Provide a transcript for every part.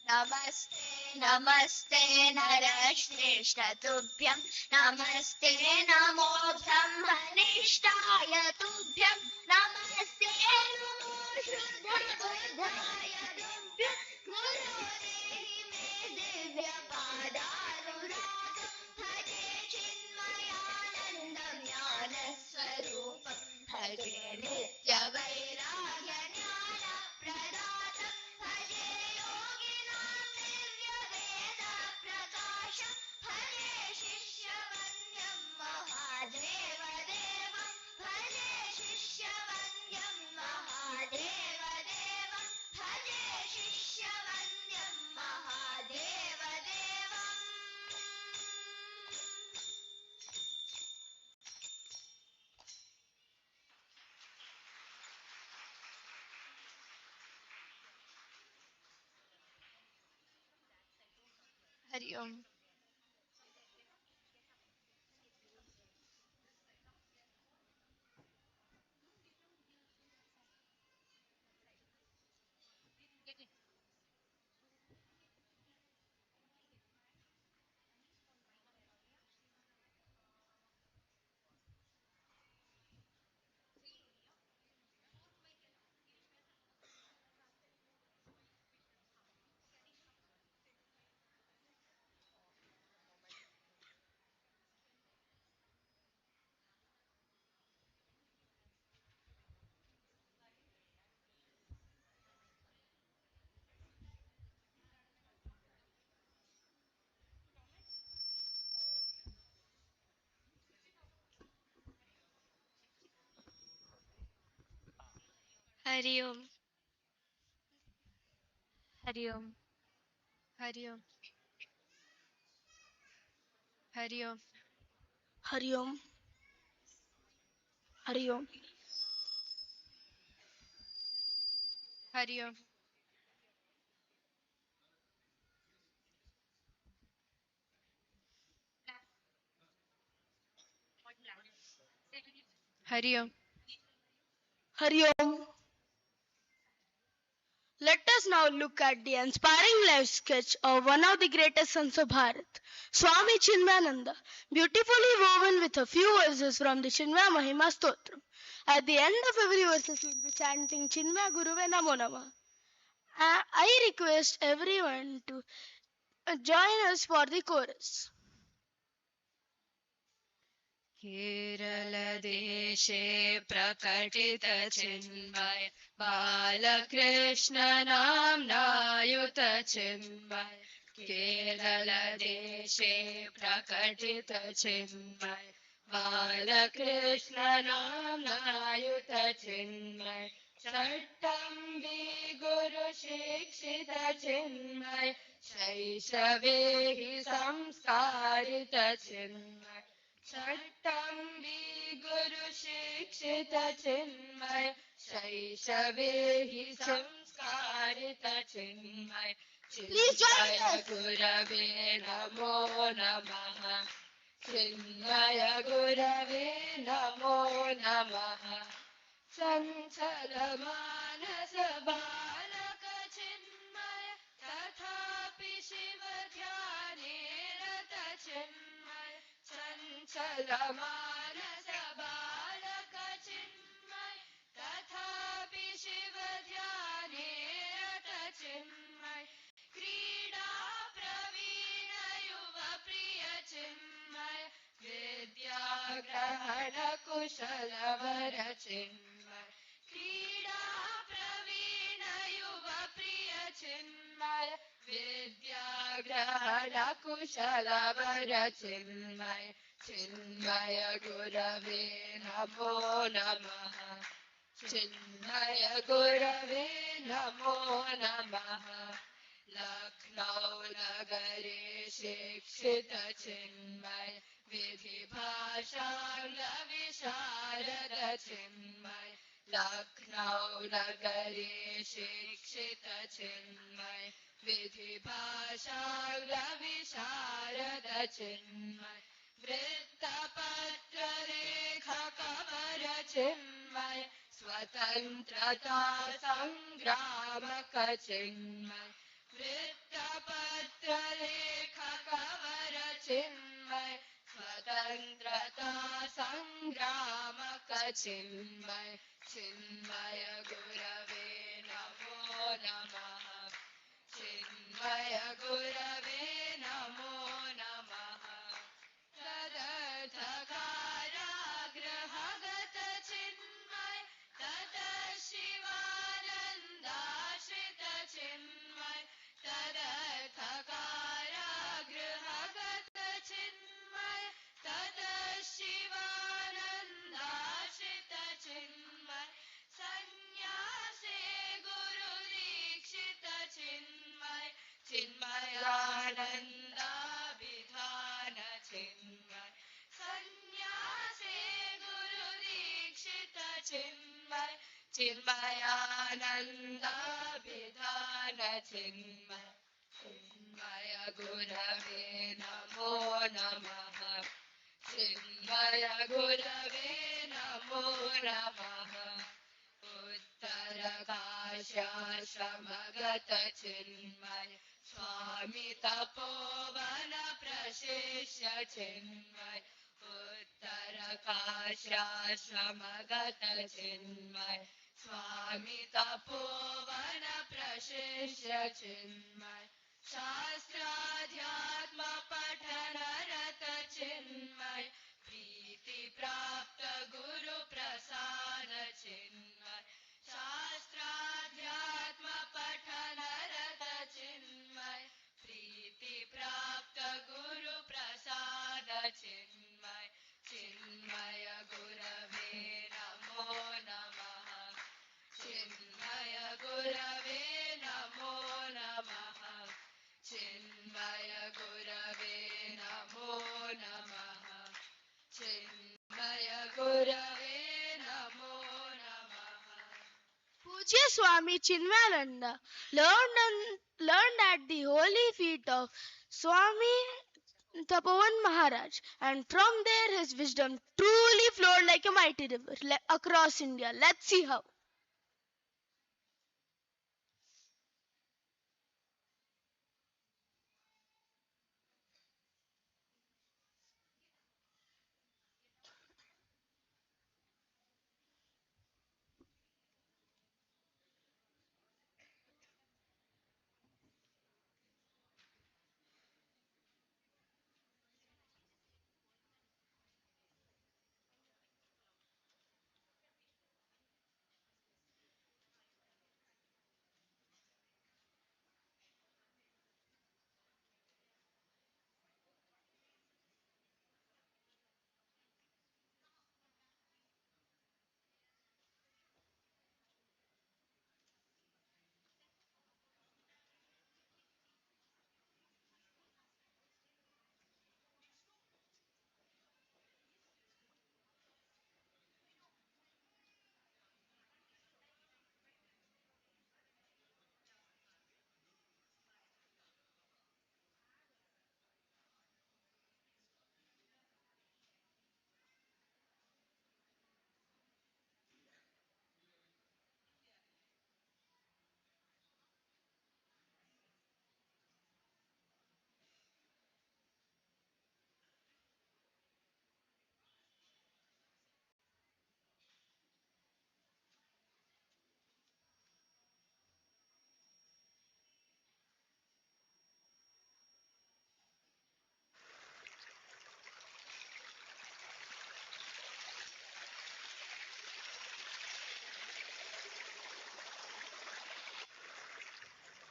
नमस्ते नमस्ते नरश्रेष्ठ तुभ्यं नमस्ते नमो ब्रह्मनिष्ठाय तुभ्यं नमस्ते नमो शुद्ध बुद्धाय तुभ्यं गुरु देहि मे दिव्य पादानुराग भजे चिन्मयानन्द ज्ञान स्वरूप भजे नित्य वैराग्य ज्ञान प्रदात भजे हरे शिष्यवन्द्यं महादेव देवं हरे शिष्यवन्द्यं महादेव देवं हरे शिष्यवन्द्यं महादेव देवम् हरि ओम हरि ओम हरि ओम हरि ओम हरि ओम हरि ओम हरि ओम हरि ओम हरि ओम हरि ओम Let us now look at the inspiring life sketch of one of the greatest sons of Bharat, Swami Chinmayananda, beautifully woven with a few verses from the Chinmaya Mahima Stotram. At the end of every verse, we will be chanting Chinmaya Guruve Namo Namah. I request everyone to join us for the chorus. केरलदेशे प्रकटित चिन्मय बालकृष्ण नाम्नायुत चिन्मय केरलदेशे प्रकटित चिन्मय बालकृष्ण नाम्नायुत चिन्मय चट्टम्बी गुरु शिक्षित चिन्मय शैशवे हि संस्कारित चिन्मय चट्टम्बी गुरु शिक्षित चिन्मय शैशवे हि संस्कारित चिन्मय चिन्मय गुरवे नमो नमः चिन्मय गुरवे नमो नमः चञ्चल मानस बालक चिन्मय तथापि शिव ध्याने रत चिन्मय चञ्चल मानस बालक चिन्मय तथापि शिव ध्याने रत चिन्मय क्रीडा प्रवीण युव प्रिय चिन्मय विद्या ग्रहण कुशल वर चिन्मय क्रीडा प्रवीण युव प्रिय चिन्मय विद्या ग्रहण कुशल वर चिन्मय चिन्मय गुरवे नमो नमः चिन्मय गुरवे नमो नमः लखनऊ नगरे शिक्षित चिन्मय विधि भाषांग विशारद चिन्मय लखनऊ नगरे शिक्षित चिन्मय विधि भाषांग विशारद चिन्मय वृत्तपत्र लेखक वर चिन्मय स्वतंत्रता संग्रामक चिन्मय वृत्त चित्रलेखकवर चिन्मय स्वतन्त्रता सङ्ग्रामक चिन्मय चिन्मय गुरवे नमो नमः चिन्मय गुरवे नमो नमः तदर्थकारागृहगत चिन्मय ततः शिवानन्दाश्रित चिन्मय तदर्थकारागृहगत चिन्मय ततः शिवानन्दाश्रित चिन्मय सन्न्यासे गुरुदीक्षित चिन्मय चिन्मयानन्दाभिधान चिन्मय सन्न्यासे गुरुदीक्षित चिन्मय चिन्मयानन्दाभिधान चिन्मय चिन्मय गुरवे नमो नमः चिन्मय गुरवे नमो नमः उत्तरकाश्याश्रमगत चिन्मय स्वामी तपोवन प्रशिष्य चिन्मय उत्तरकाश्याश्रमगत चिन्मय स्वामी तपोवन प्रशिष्य चिन्मय शास्त्राध्यात्म पठनरत चिन्मय प्रीति प्राप्त गुरु प्रसाद चिन्मय शास्त्राध्यात्म पठनरत चिन्मय प्रीति प्राप्त गुरु प्रसाद चिन्मय चिन्मय गुरवे नमो नमः चिन्मय गुरवे नमो नमः चिन्मय गुरवे नमो नमः चिन्मय गुरवे नमो नमः Pujya Swami Chinmayananda learned at the holy feet of Swami Tapovan Maharaj, and from there his wisdom truly flowed like a mighty river across India. Let's see how.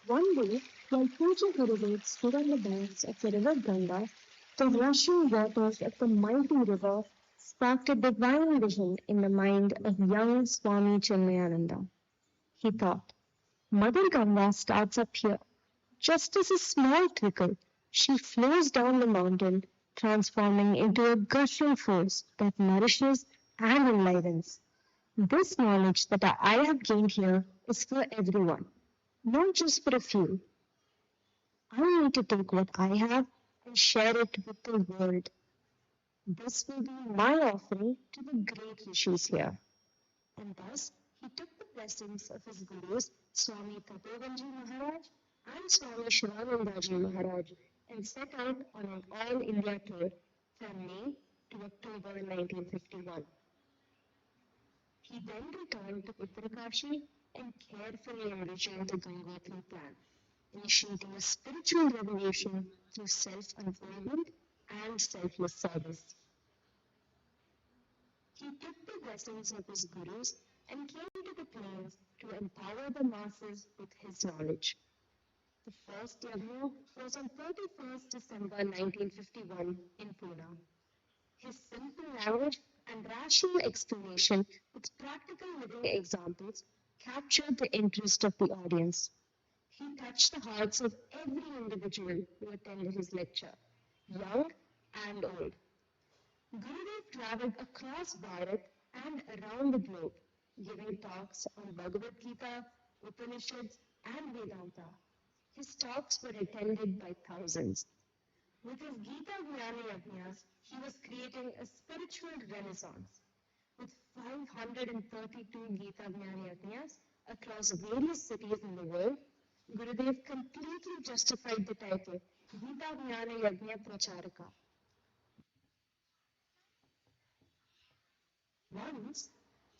One day, while future Gurudev stood on the banks of the river Ganga, the rushing waters of the mighty river sparked a divine vision in the mind of young Swami Chinmayananda. He thought, Mother Ganga starts up here. Just as a small trickle, she flows down the mountain, transforming into a gushing force that nourishes and enlivens. This knowledge that I have gained here is for everyone, not just for a few. I need to take what I have and share it with the world. This will be my offering to the great rishis here. And thus, he took the blessings of his gurus, Swami Tapobanji Maharaj and Swami Shivanandaji Maharaj and set out on an all-India tour from May to October 1951. He then returned to Uttarakashi and carefully envisioned the Ganga plan, initiating a spiritual revolution through self-unfoldment and selfless service. He took the blessings of his gurus and came to the plains to empower the masses with his knowledge. The first yagna was on 31st December 1951 in Pune. His simple language and rational explanation with practical living examples captured the interest of the audience. He touched the hearts of every individual who attended his lecture, young and old. Gurudev traveled across Bharat and around the globe, giving talks on Bhagavad Gita, Upanishads, and Vedanta. His talks were attended by thousands. With his Gita Jnana Yajnas, he was creating a spiritual renaissance. With 532 Gita Jnana Yajnas across various cities in the world, Gurudev completely justified the title Gita Jnana Yajna Pracharaka. Once,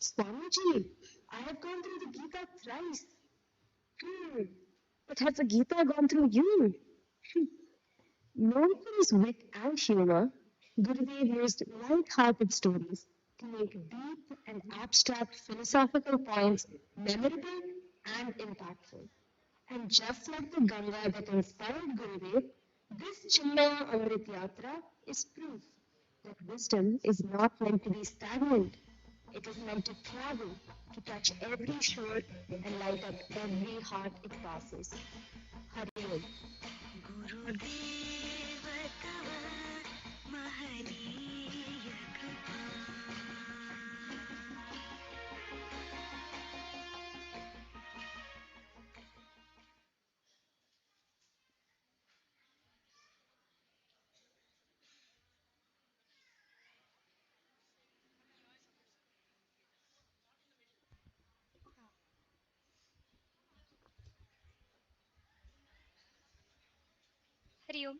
Swamiji, I have gone through the Gita thrice. But has the Gita gone through you? Known for his wit and humor, Gurudev used light-hearted stories to make deep and abstract philosophical points memorable and impactful. And just like the Ganga that inspired Gurudev, this Chinmaya Amrita Yatra is proof that wisdom is not meant to be stagnant. It is meant to travel, to touch every shore and light up every heart it passes. Hari Om. Hari Om.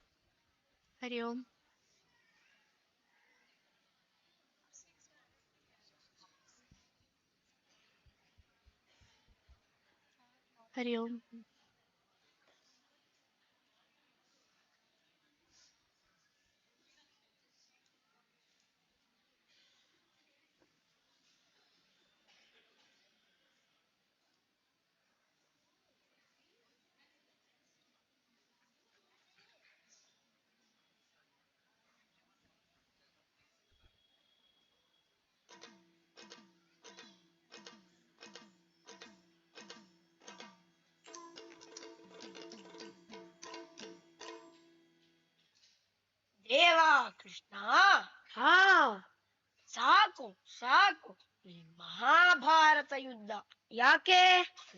Hari Om. Hari Om. ದೇವ ಕೃಷ್ಣ ಹಾ ಸಾಕು ಸಾಕು ಈ ಮಹಾಭಾರತ ಯುದ್ಧ ಯಾಕೆ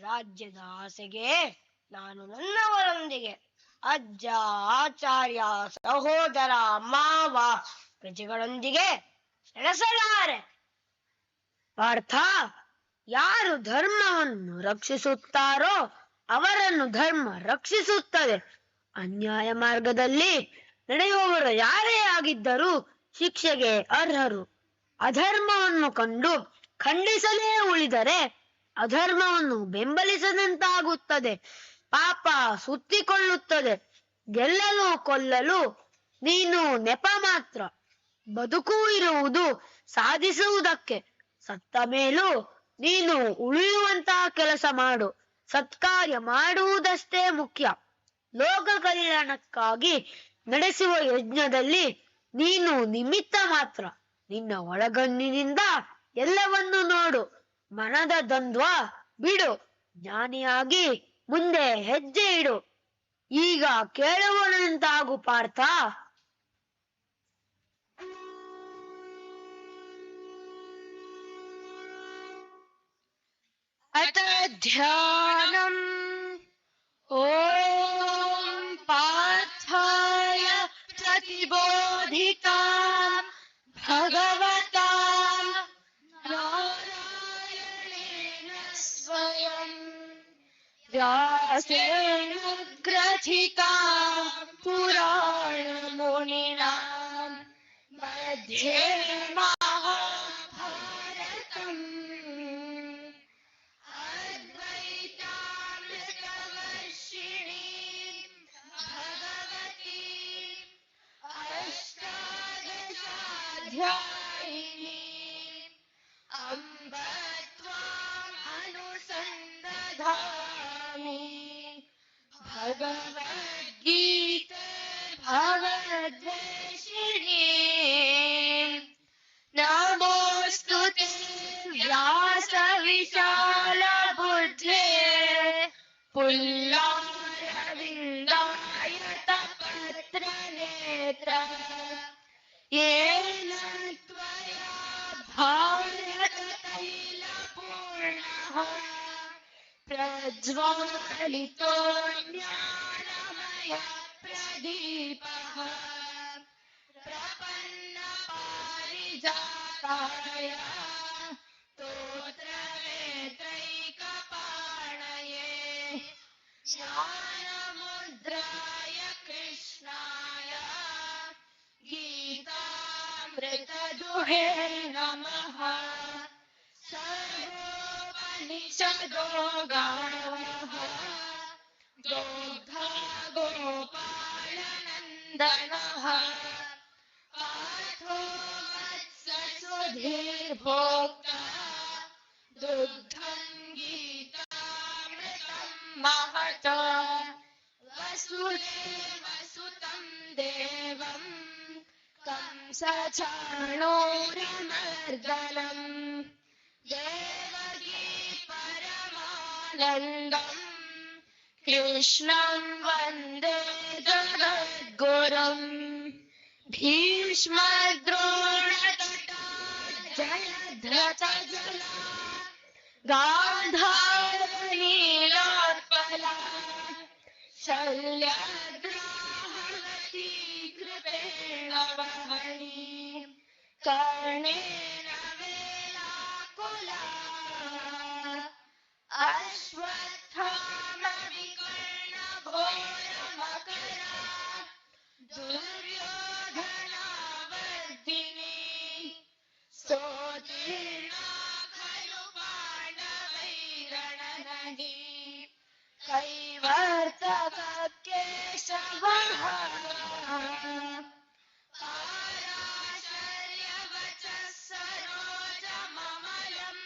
ರಾಜ್ಯದ ಆಸೆಗೆ ನಾನು ನನ್ನವರೊಂದಿಗೆ ಅಜ್ಜ ಆಚಾರ್ಯ ಸಹೋದರ ಮಾವ ಪ್ರಜೆಗಳೊಂದಿಗೆ ಸೆಣಸಲಾರೆ ಪಾರ್ಥ ಯಾರು ಧರ್ಮವನ್ನು ರಕ್ಷಿಸುತ್ತಾರೋ ಅವರನ್ನು ಧರ್ಮ ರಕ್ಷಿಸುತ್ತದೆ ಅನ್ಯಾಯ ಮಾರ್ಗದಲ್ಲಿ ನಡೆಯುವವರು ಯಾರೇ ಆಗಿದ್ದರೂ ಶಿಕ್ಷೆಗೆ ಅರ್ಹರು ಅಧರ್ಮವನ್ನು ಕಂಡು ಖಂಡಿಸಲೇ ಉಳಿದರೆ ಅಧರ್ಮವನ್ನು ಬೆಂಬಲಿಸದಂತಾಗುತ್ತದೆ ಪಾಪ ಸುತ್ತಿಕೊಳ್ಳುತ್ತದೆ ಗೆಲ್ಲಲು ಕೊಲ್ಲಲು ನೀನು ನೆಪ ಮಾತ್ರ ಬದುಕು ಇರುವುದು ಸಾಧಿಸುವುದಕ್ಕೆ ಸತ್ತ ಮೇಲೂ ನೀನು ಉಳಿಯುವಂತಹ ಕೆಲಸ ಮಾಡು ಸತ್ಕಾರ್ಯ ಮಾಡುವುದಷ್ಟೇ ಮುಖ್ಯ ಲೋಕ ಕಲ್ಯಾಣಕ್ಕಾಗಿ ನಡೆಸುವ ಯಜ್ಞದಲ್ಲಿ ನೀನು ನಿಮಿತ್ತ ಮಾತ್ರ ನಿನ್ನ ಒಳಗಣ್ಣಿನಿಂದ ಎಲ್ಲವನ್ನು ನೋಡು ಮನದ ದ್ವಂದ್ವ ಬಿಡು ಜ್ಞಾನಿಯಾಗಿ ಮುಂದೆ ಹೆಜ್ಜೆ ಇಡು ಈಗ ಕೇಳುವವನಂತಾಗು ಪಾರ್ಥ ಅತ ಧ್ಯಾನಂ ಓಂ ಪಾರ್ಥಾಯ ಪ್ರತಿಬೋಧಿತಾಂ ಭಗವತಾ ನಾರಾಯಣೇನ ಸ್ವಯಂ ವ್ಯಾಸೇನ कथिता पुराणमुनिना मध्ये महाभारतम् अद्वैतामृतवर्षिणी भगवती अष्टादशाध्यायिनी अम्ब त्वामनुसन्दधामि भगवद्गीते भवद्वेषिणी नमोऽस्तु ते व्यासविशालबुद्धे पुल्लारविन्दायतपत्रनेत्र येन त्वया भारततैलपूर्णः प्रज्वालितो ज्ञानमय प्रदीपः प्रपन्नपारिजाताय स्तोत्रवेत्रैकपाणये ज्ञानमुद्राय कृष्णाय गीतामृतदुहे नमः सर्वोपनिषदो गावः दोग्धा गोपालनन्दनः पार्थो वत्ससुधीर्भोक्ता दुग्धं गीतामृतं महत वसुदेवसुतं देवं कंसचाणूरमर्दनम् देवकी परमानन्दम् कृष्णं वन्दे जगद्गुरुम् भीष्मद्रोणतटा जयद्रथजला गान्धारनीलोत्पला शल्यद्राहवती कृपेण वहनी कर्णेन वेलाकुला अश्वत्थामविकर्णघोरमकरा दुर्योधनावर्तिनी स्तोतीर्णा खलु पाण्डवैरणनदी कैवर्तककेशवः पाराशर्यवचः सरोजममलम्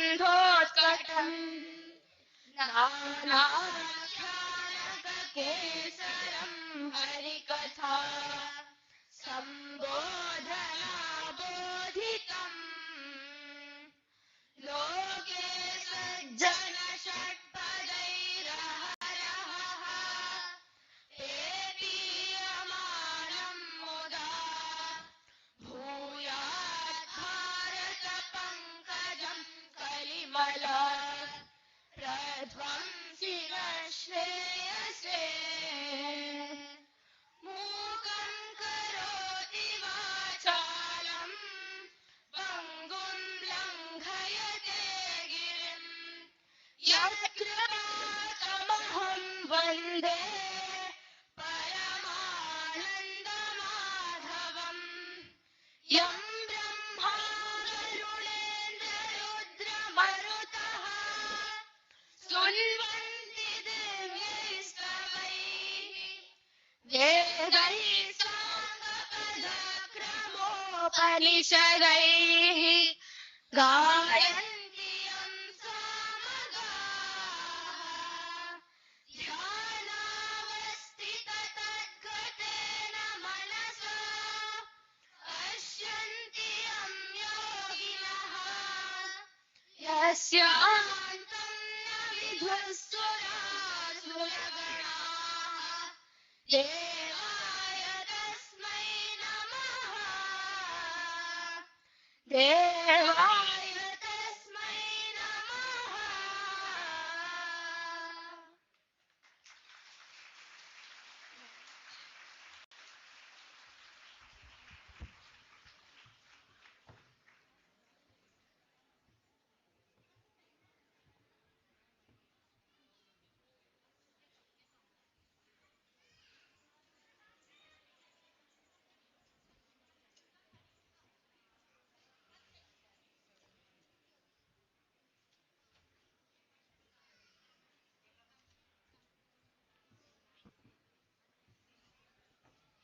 गीतार्थगन्धोत्कटम् नानाख्यानककेसरम् हरिकथा सम्बोधनाबोधितम् लोके सज्जनषट्पदैरहरः पेपीयमानम् मुदा भूयात् भारतपङ्कजम् कलिमला प्रध्वंसिनः श्रेयसे मूकं करोति वाचालम् पङ्गुं लङ्घयते गिरिम् यत्कृपातमहं वन्दे परमानन्दमाधवम् यं ब्रह्मा वरुणेन्द्ररुद्रमरुतः स्तुन्वन्ति दिव्यैस्तवैः वेदैः साङ्गपदक्रमोपनिषदैः गायन्ति यं सामगाः ध्यानावस्थिततद्गतेन मनसा पश्यन्ति यं योगिनः यस्यान्तं न विदुःसुरासुरगणाः देवाय तस्मै नमः देवाय तस्मै नमः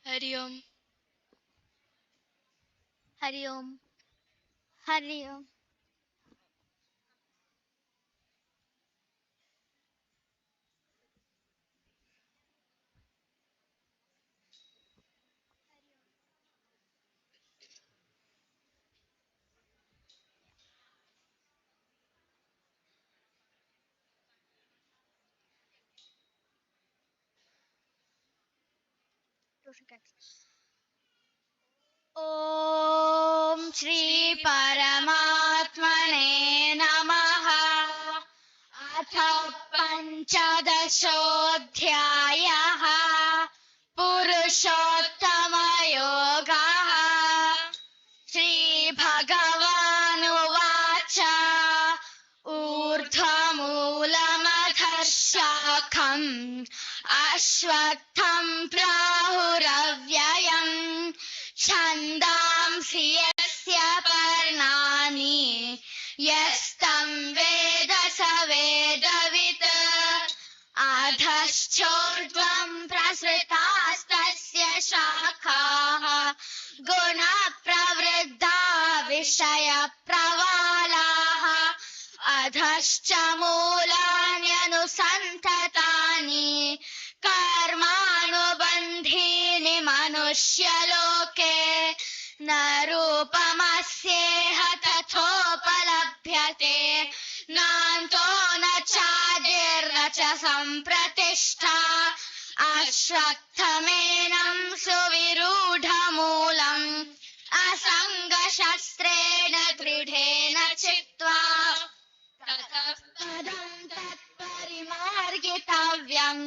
Hari Om. Hari Om. Hari Om. ॐ श्री परमात्मने नमः। अथ पञ्चदशोऽध्यायः पुरुषोत्तमयोगः। श्रीभगवानुवाच ऊर्ध्वमूलमधःशाखम् अश्वत्थम् प्राहुरव्ययम् छन्दांसि यस्य पर्णानि यस्तं वेद स वेदवित् अधश्चोर्ध्वं प्रसृतास्तस्य शाखाः गुणप्रवृद्धा विषयप्रवालाः अधश्च मूलान्यनुसन्ततानि कर्मानुबन्धीनि मनुष्यलोके न रूपमस्येह तथोपलभ्यते नान्तो न चादिर्न च सम्प्रतिष्ठा अश्वत्थमेनं सुविरूढमूलम् असङ्गशस्त्रेण दृढेन चित्वा ततः पदं तत्परिमार्गितव्यम्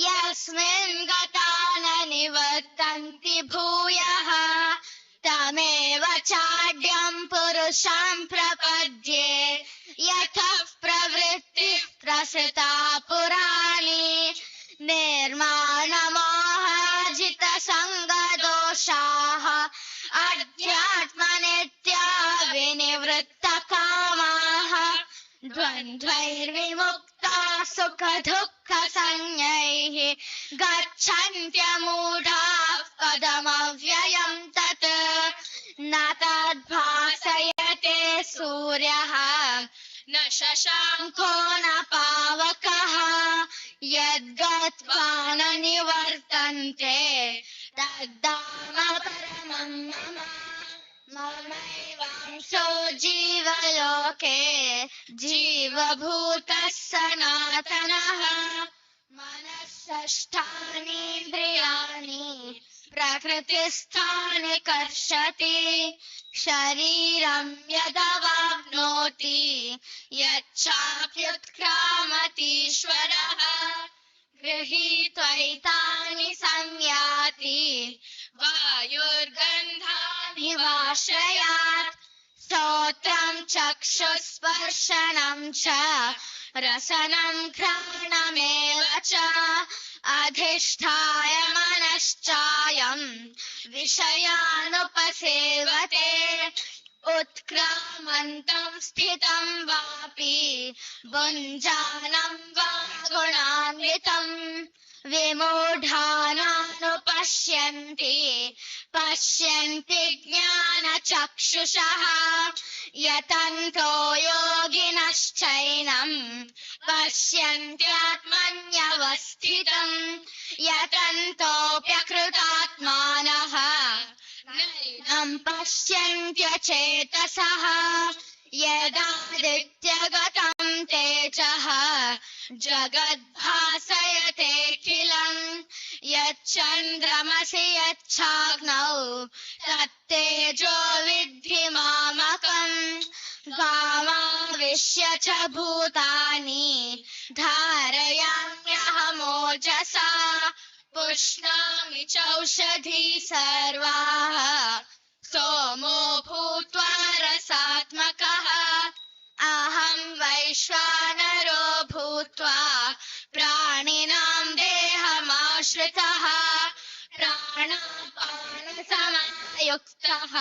यस्मिन् गता न निवर्तन्ति भूयः तमेव चाड्यं पुरुषं प्रपद्ये यतः प्रवृत्तिः प्रसृता पुराणी निर्माणमोहाजितसङ्गदोषाः अध्यात्मनित्या विनिवृत्तकामाः द्वन्द्वैर्विमुक्ता सुखदुःखसंज्ञैः गच्छन्त्यमूढाः पदमव्ययं तत् न तद्भासयते सूर्यः न शशाङ्को न पावकः यद्गत्वा न निवर्तन्ते तद्धाम परमं मम ममैवांशो जीवलोके जीवभूतः सनातनः मनःषष्ठानीन्द्रियाणि प्रकृतिस्थानि कर्षति शरीरं यदवाप्नोति यच्चाप्युत्क्रामतीश्वरः गृहीत्वैतानि संयाति वायुर्गन्धानि वाशयात् श्रोत्रं चक्षुस्पर्शनं च रसनं घ्राणमेव च अधिष्ठाय मनश्चायं विषयानुपसेवते उत्क्रामन्तं स्थितं वापि भुञ्जानं वा गुणान्वितम् विमूढानानुपश्यन्ति पश्यन्ति ज्ञानचक्षुषः यतन्तो योगिनश्चैनं पश्यन्त्यात्मन्यवस्थितम् यतन्तोऽप्यकृतात्मानः नैनं पश्यन्त्यचेतसः यदादित्यगतं तेजः जगद्भासयतेऽखिलम् यच्चन्द्रमसि यच्छाग्नौ तत्तेजो विद्धि मामकम् गामाविश्य च भूतानि धारयाम्यहमोजसा पुष्णामि चौषधी सर्वाः सोमो भूत्वा रसात्मकः अहं वैश्वानरो भूत्वा प्राणिनां देहमाश्रितः प्राणापानसमायुक्तः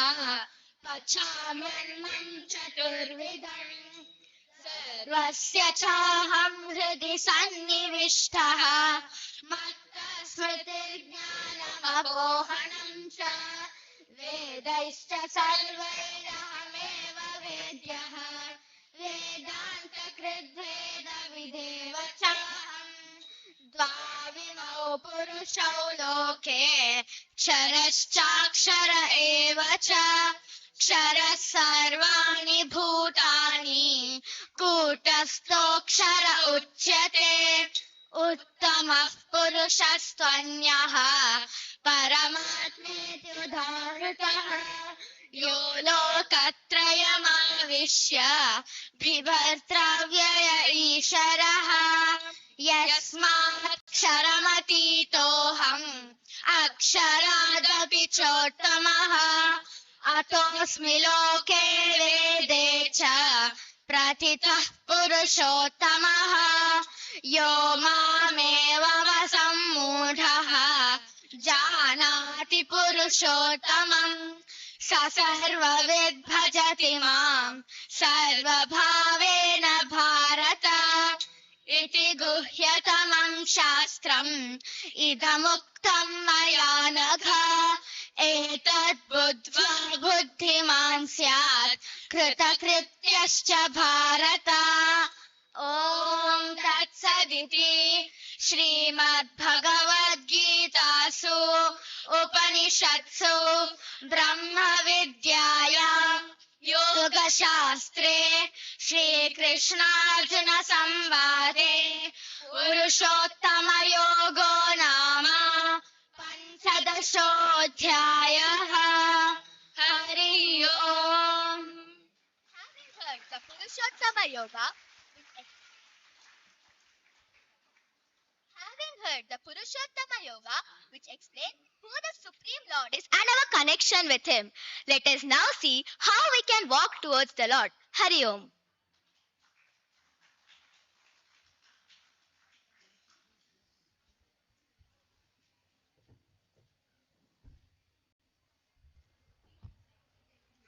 पचाम्यन्नं चतुर्विधम् सर्वस्य चाहं हृदि सन्निविष्टः मत्तस्मृतिर्ज्ञानमपोहनं च वेदैश्च सर्वैरहमेव वेद्यः वेदान्तकृद्वेदविदेव चाहं द्वाविमौ पुरुषौ लोके क्षरश्चाक्षर एव च क्षरः सर्वाणि भूतानि कूटस्थोऽक्षर उच्यते उत्तमः पुरुषस्त्वन्यः परमात्मेति उदाहृतः यो लोकत्रयमाविश्य बिभर्त्यव्यय ईश्वरः यस्माक्षरमतीतोऽहम् अक्षरादपि चोत्तमः अतोऽस्मि लोके वेदे च प्रतितः पुरुषोत्तमः यो मामेवमसम्मूढः जानाति पुरुषोत्तमम् स सर्वविद् भजति माम् सर्वभावेन भारत इति गुह्यतमम् शास्त्रम् इदमुक्तम् मया नघ एतद् बुद्ध्वा बुद्धिमान् स्यात् कृतकृत्यश्च भारत ॐ तत्सदिति श्रीमद्भगवद्गीतासु उपनिषत्सु ब्रह्मविद्यायां योगशास्त्रे श्रीकृष्णार्जुनसंवादे पुरुषोत्तमयोगो नाम पंचदशोऽध्यायः हरि ओम् Having heard the Purushottama Yoga, which explains who the Supreme Lord is and our connection with Him, let us now see how we can walk towards the Lord. Hari Om.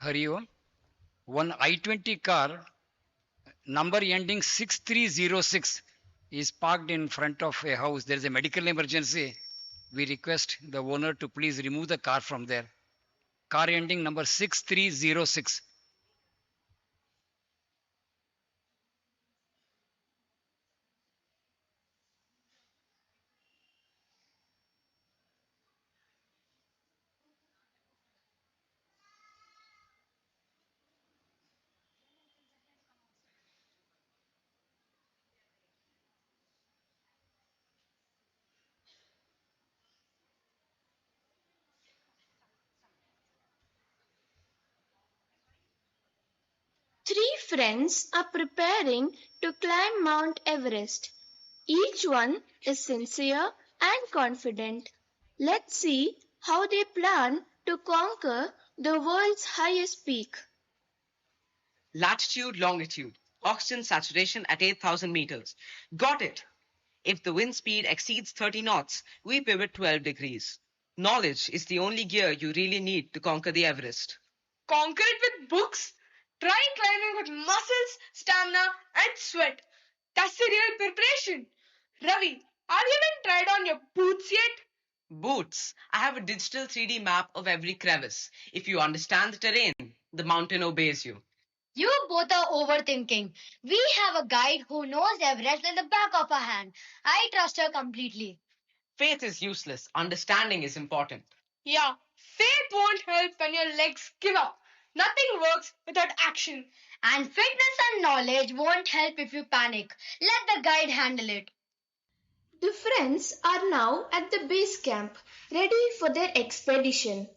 Hari Om. One I-20 car, number ending 6306, is parked in front of a house. There is a medical emergency. We request the owner to please remove the car from there. Car ending number 6306. Three friends are preparing to climb Mount Everest. Each one is sincere and confident. Let's see how they plan to conquer the world's highest peak. Latitude, longitude, oxygen saturation at 8,000 meters. Got it. If the wind speed exceeds 30 knots, we pivot 12 degrees. Knowledge is the only gear you really need to conquer the Everest. Conquer it with books. Try climbing with muscles, stamina, and sweat. That's the real preparation. Ravi, have you even tried on your boots yet? Boots. I have a digital 3D map of every crevice. If you understand the terrain, the mountain obeys you. You both are overthinking. We have a guide who knows Everest in the back of her hand. I trust her completely. Faith is useless. Understanding is important. Yeah, faith won't help when your legs give up. Nothing works without action. And fitness and knowledge won't help if you panic. Let the guide handle it. The friends are now at the base camp, ready for their expedition.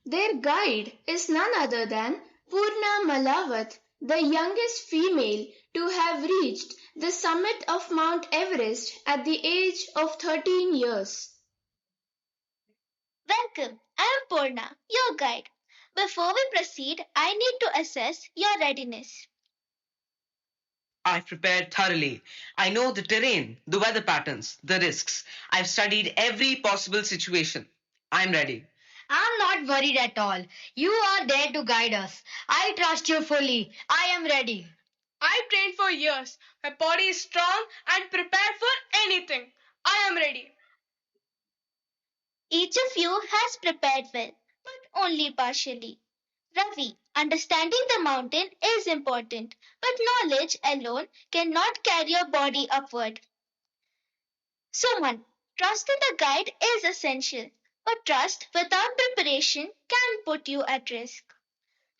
Their guide is none other than Purna Malavat, the youngest female to have reached the summit of Mount Everest at the age of 13 years. Welcome. I am Purna, your guide. Before we proceed, I need to assess your readiness. I've prepared thoroughly. I know the terrain, the weather patterns, the risks. I've studied every possible situation. I'm ready. I'm not worried at all. You are there to guide us. I trust you fully. I am ready. I trained for years. My body is strong and prepared for anything. I am ready. Each of you has prepared well, but only partially. Ravi, understanding the mountain is important, but knowledge alone cannot carry your body upward. Suman, trust in the guide is essential, but trust without preparation can put you at risk.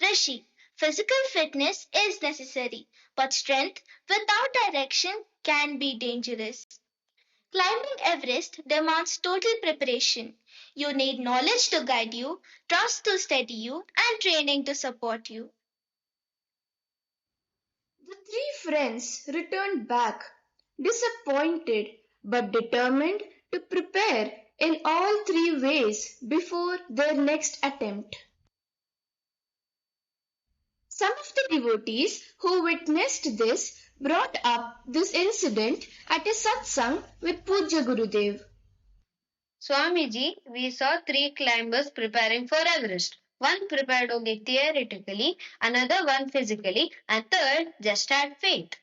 Rishi, physical fitness is necessary, but strength without direction can be dangerous. Climbing Everest demands total preparation. You need knowledge to guide you, trust to steady you, and training to support you. The three friends returned back, disappointed but determined to prepare in all three ways before their next attempt. Some of the devotees who witnessed this brought up this incident at a satsang with Pujya Gurudev. Swamiji, we saw three climbers preparing for Everest. One prepared only theoretically, another one physically, and third just had faith.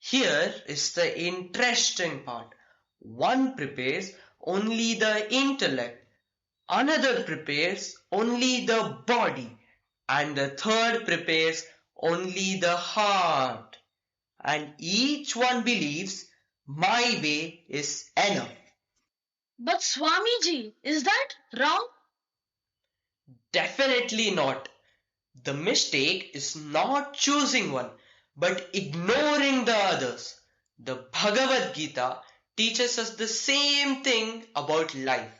Here is the interesting part. One prepares only the intellect, another prepares only the body, and the third prepares only the heart. And each one believes my way is enough. But Swamiji, is that wrong? Definitely not. The mistake is not choosing one, but ignoring the others. The Bhagavad Gita teaches us the same thing about life.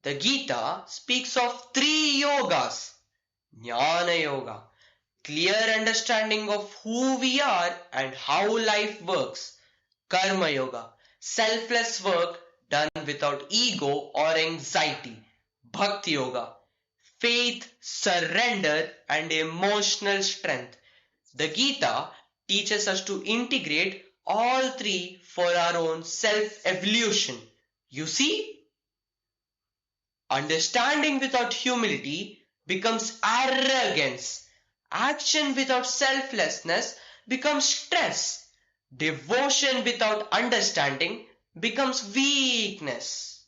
The Gita speaks of three yogas. Jnana Yoga, clear understanding of who we are and how life works. Karma Yoga, selfless work done without ego or anxiety. Bhakti Yoga, faith, surrender, and emotional strength. The Gita teaches us to integrate all three for our own self-evolution. You see, understanding without humility becomes arrogance. Action without selflessness becomes stress. Devotion without understanding becomes weakness.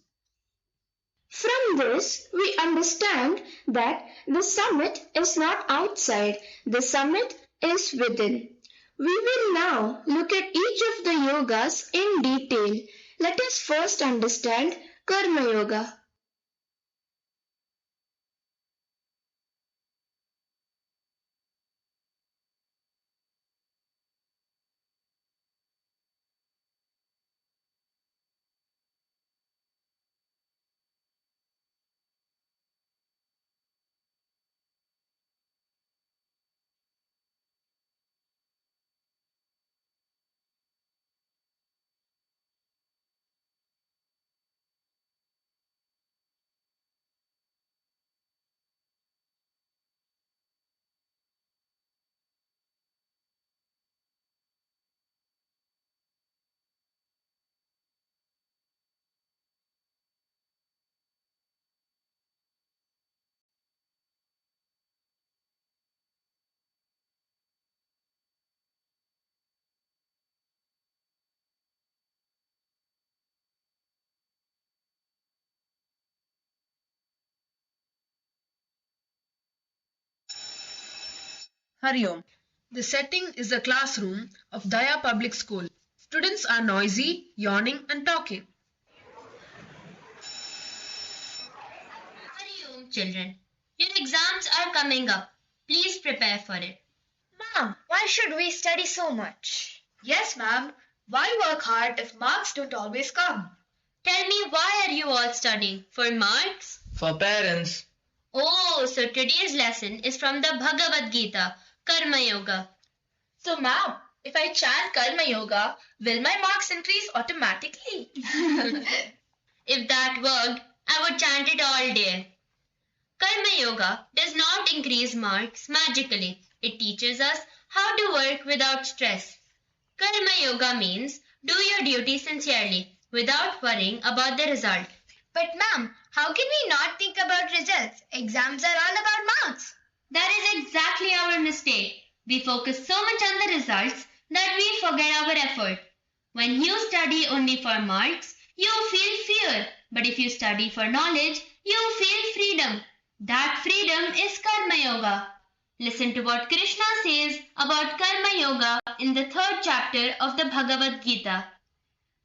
From this, we understand that the summit is not outside, the summit is within. We will now look at each of the yogas in detail. Let us first understand Karma Yoga. Hari Om. The setting is the classroom of Daya Public School. Students are noisy, yawning, and talking. Hurry home, children. Your exams are coming up. Please prepare for it. Mom, why should we study so much? Yes, ma'am. Why work hard if marks don't always come? Tell me, why are you all studying? For marks? For parents, Oh, so today's lesson is from the Bhagavad Gita, Karma Yoga. So, ma'am, if I chant Karma Yoga, will my marks increase automatically? If that worked, I would chant it all day. Karma Yoga does not increase marks magically. It teaches us how to work without stress. Karma Yoga means do your duty sincerely without worrying about the result. But, ma'am, how can we not think about results? Exams are all about marks. That is exactly our mistake. We focus so much on the results that we forget our effort. When you study only for marks, you feel fear. But if you study for knowledge, you feel freedom. That freedom is Karma Yoga. Listen to what Krishna says about Karma Yoga in the third chapter of the Bhagavad Gita.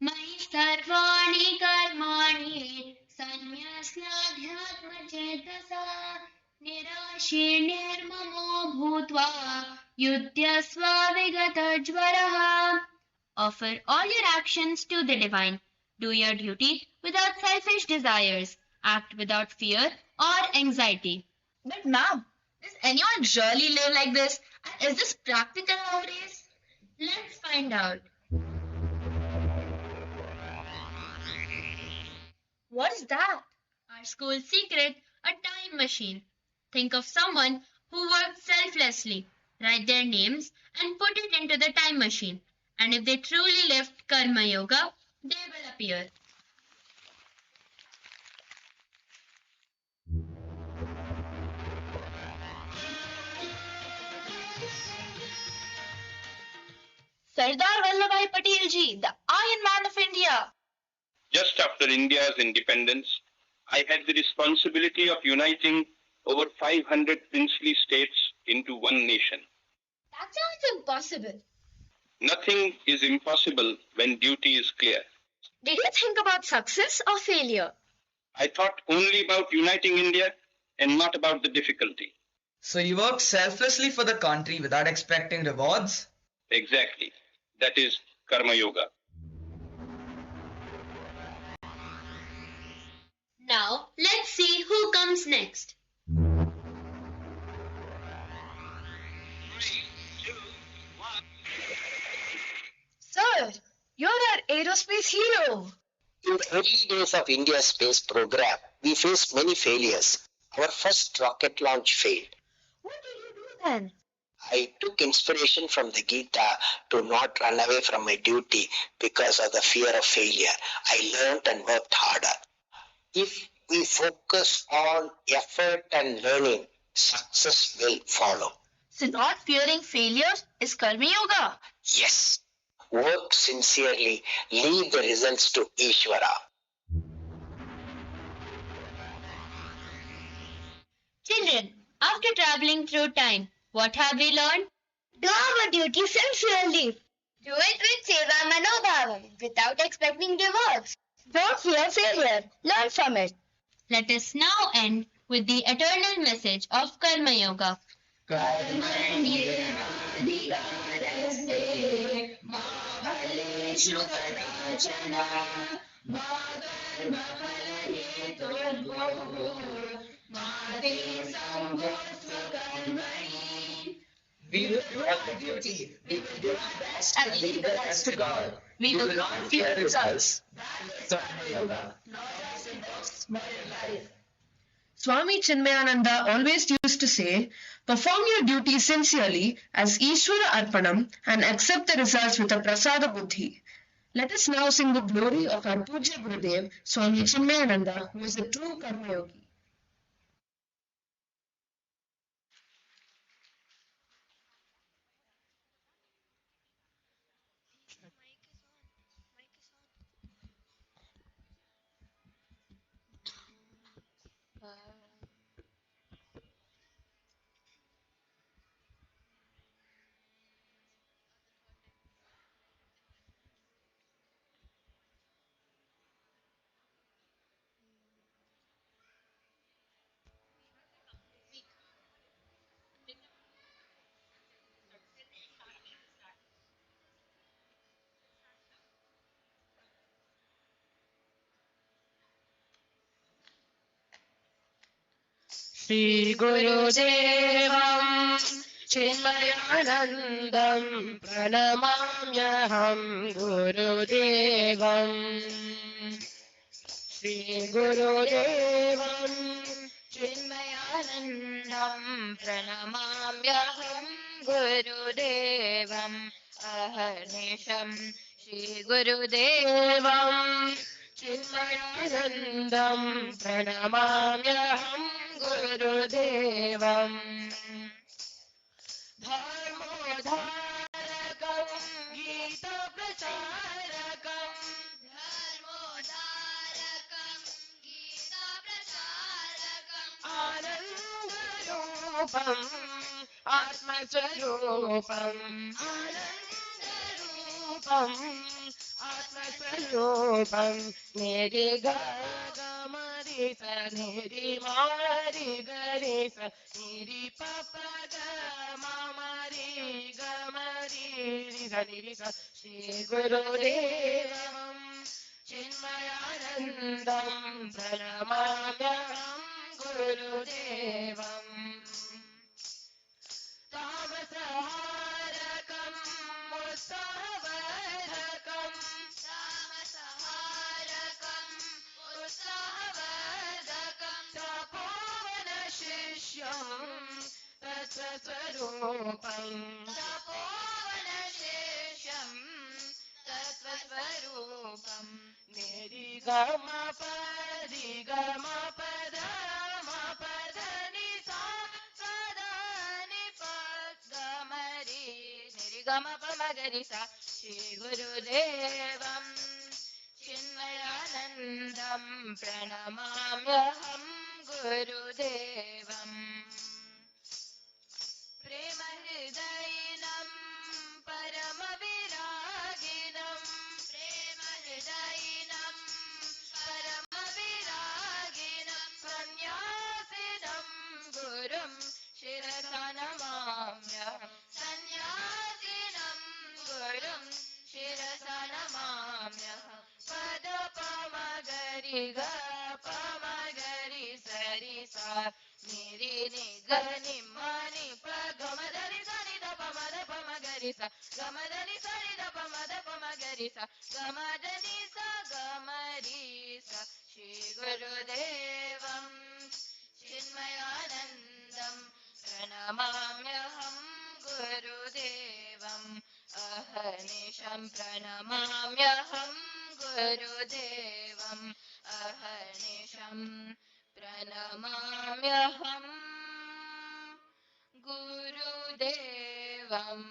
Mai sarvani karmani sanyasnadhyatma chetasa nirashi nirmamo bhutva yudhyasva vigatajvaraha. Offer all your actions to the divine. Do your duty without selfish desires. Act without fear or anxiety. But ma'am, does anyone really live like this? And is this practical nowadays? Let's find out. What is that? Our school secret, a time machine. Think of someone who worked selflessly. Write their names and put it into the time machine. And if they truly lived Karma Yoga, they will appear. Sardar Vallabhbhai Patel ji, the Iron Man of India. Just after India's independence, I had the responsibility of uniting over 500 princely states into one nation. That sounds impossible. Nothing is impossible when duty is clear. Did you think about success or failure? I thought only about uniting India and not about the difficulty. So you work selflessly for the country without expecting rewards? Exactly. That is Karma Yoga. Now, let's see who comes next. Sir, you're our aerospace hero. In the early days of India's space program, we faced many failures. Our first rocket launch failed. What did you do then? I took inspiration from the Gita to not run away from my duty because of the fear of failure. I learned and worked harder. If we focus on effort and learning, success will follow. So not fearing failure is Karma Yoga. Yes. Work sincerely. Leave the results to Ishvara. Children, after traveling through time, what have we learned? Do our duty sincerely. Do it with Seva Manobhavam, without expecting rewards. Don't fear failure. Learn from it. Let us now end with the eternal message of Karma Yoga. We will do our duty. We will do our best and leave the rest to God. We will not fear results. That is Karma Yoga. Swami Chinmayananda always used to say, perform your duty sincerely as Ishvara Arpanam and accept the results with a prasada buddhi. Let us now sing the glory of our Puja Gurudev, Swami Chinmayananda, who is a true Karma Yogi. Shri Guru Devam Chinmayanandam Pranamamyaham Guru Devam Shri Guru Devam Chinmayanandam Pranamamyaham Guru Devam Aharnisham Shri Guru Devam Chinmayanandam Pranamamyaham Gurudevam Dharma आत्मस्वरूपम् आनन्दरूपम् आत्मस्वरूपम् मेरे गा गमरि स निरि मारि गरि स निरि पप ग ममरि गमरि रि स निरि स श्री गुरुदेवम् चिन्मयानन्दम् प्रणमाम्यहम् गुरुदेवम् तामसहारकम् उत्साहवर्धकम् तामसहारकम् उत्साहवर्धकम् तपोवनशिष्यम् तत्त्वस्वरूपम् तपोवनशिष्यम् तत्त्वस्वरूपम् मेरि गम परि गम पद म पद नि सा सदा नि प गमरि निरि गम प म गरि सा श्री गुरुदेवम् चिन्मयानन्दम् प्रणमाम्यहम् गुरुदेवम् प्रेम हृदयिनम् परम विरागिनम् प्रेम हृदयिनम् परम विरागिनम् सन्न्यासिनम् गुरुम् शिरसा नमाम्यहम् सन्न्यासिनम् गुरुम् शिरसा नमाम्यहम् पद पम गरि ग पम गरि सरि सा निरि नि ग नि म नि प ग म ध नि सा नि ध प म ध प म गरि सा ग म ध नि सा नि ध प म ध प म गरि सा ग म ध नि सा ग म रि सा Shri गुरुदेवम् चिन्मयानन्दम् प्रणमाम्यहम् गुरुदेवम् अहर्निशम् प्रणमाम्यहम् गुरुदेवम् अहर्निशम् प्रणमाम्यहम् गुरुदेवम्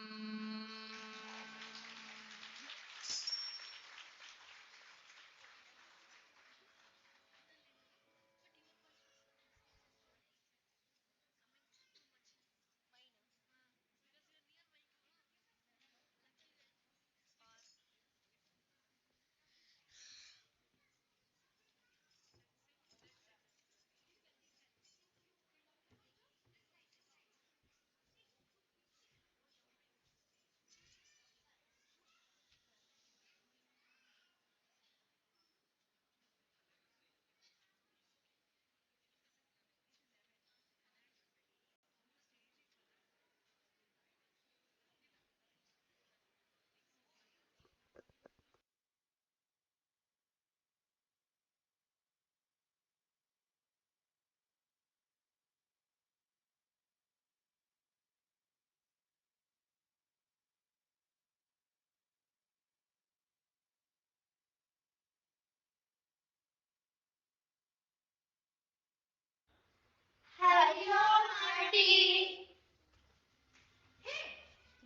Hello, Marty.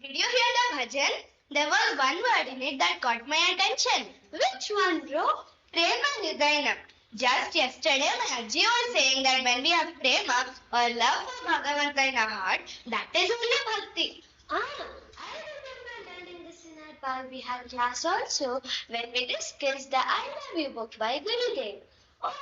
Did you hear the bhajan? There was one word in it that caught my attention. Which one, bro? Prema Hridayanam. Just yesterday, my Ajji was saying that when we have prema or love for Bhagavanta in our heart, that is only bhakti. I remember learning this in our Bhag Vihar class also when we discussed the I Love You book by Gurudev. Oh,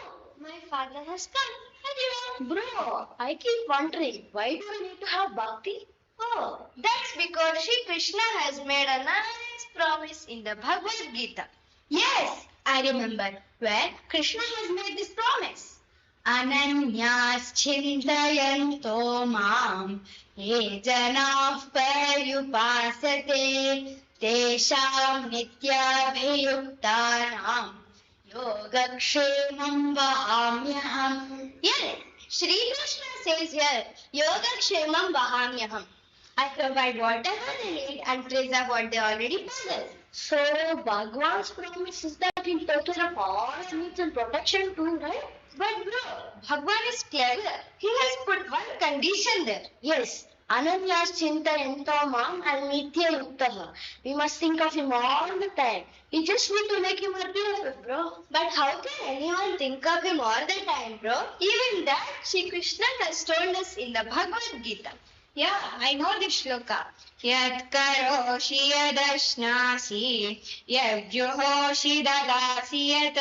my father has come. Hello. Bro, I keep wondering, why do we need to have bhakti? Oh, that's because Shri Krishna has made a nice promise in the Bhagavad Gita. Yes, I remember where Krishna has made this promise. Ananyas chintayanto mam ye janah paryupasate tesham nityabhayuktanam yogakshemam vahamyaham. Yes, Shri Krishna says here, yogakshemam vahamyaham. I provide whatever they need and preserve what they already possess. So, Bhagwan's promise is that he'll take care of all our needs and protection too, right? But bro, Bhagwan is clever. He has put one condition there. Yes, Ananyas Chintayanto Mam Almithya Yuktaha. We must think of him all the time. We just need to make him appear, bro. But how can anyone think of him all the time, bro? Even that Sri Krishna has told us in the Bhagavad Gita. Yeah, I know this shloka. Yat karoshi yadashnasi yabjuhoshi dadasi yat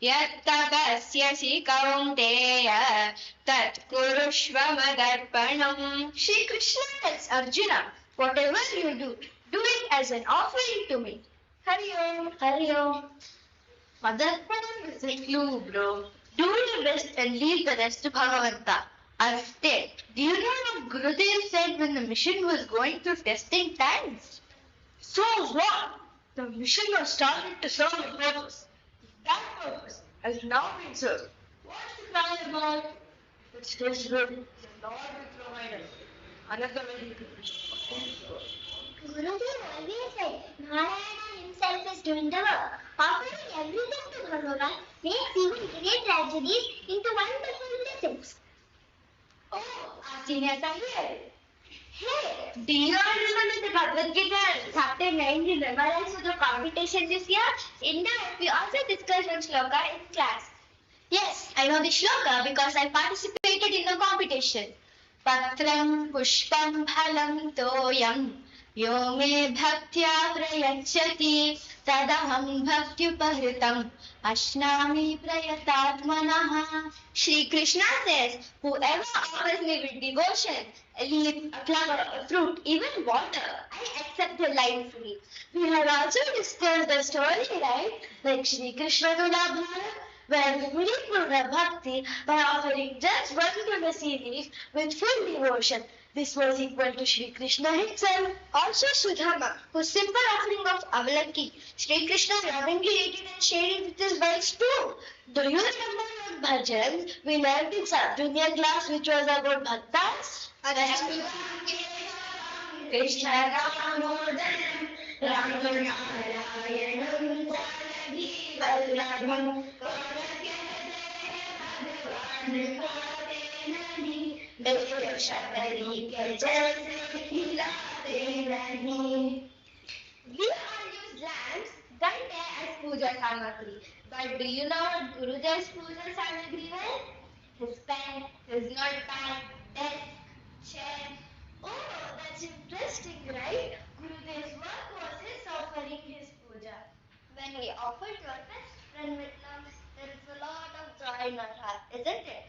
yat tapasyasi kaunteya tat kurushva madarpanam. Shri Krishna tells Arjuna, whatever you do it as an offering to me. Hari Om. Hari Om. Madarpanam is a clue, bro. Do your best and leave the rest to Bhagavanta. Arste, do you know what Gurudev said when the mission was going through testing times? So what? The mission was started to serve a purpose. That purpose has now been served. What's the cry about? It's His will. The Lord will provide us. Another very good. Gurudev always said Narayana himself is doing the work. Offering everything to Bhagavan makes even great tragedies into wonderful blessings. Oh, our seniors are here. Hey, do you all remember the Bhagavad Gita chapter 9 we memorized for the competition this year? In that, we also discussed one shloka in class. Yes, I know the shloka because I participated in the competition. Patram pushpam phalam toyam yo me bhaktya prayachati tadaham bhaktyupahritam ashnami prayatatmanaha. Shri Krishna says, whoever offers me with devotion, a leaf, a flower, a fruit, even water, I accept the life free. We have also discussed the story, right? Like Shri Krishna to Bharat, where we prove bhakti by offering just one tulasi leaf with full devotion. This was equal to Shri Krishna himself. Also Sudama, whose simple offering of avalaki, Shri Krishna lovingly ate it and shared it with his wives too. Do you remember what bhajan we learned in sub-junior class which was about bhaktas? Krishna Ramodanam Ramanarayanam Vallabham We all use lamps, gante as puja samagri. But do you know what Gurudev's puja samagri was? His pen, his notepad, desk, chair. Oh, that's interesting, right? Gurudev's work was his offering his puja. When we offer to our best friend with love, there is a lot of joy in our heart, isn't it?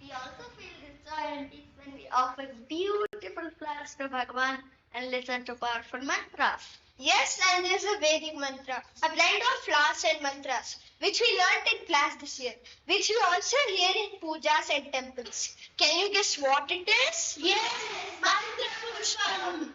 We also feel this joy and peace when we offer beautiful flowers to Bhagwan and listen to powerful mantras. Yes, and there's a Vedic mantra, a blend of flowers and mantras, which we learnt in class this year, which we also hear in pujas and temples. Can you guess what it is? Yes, mantra pushpam.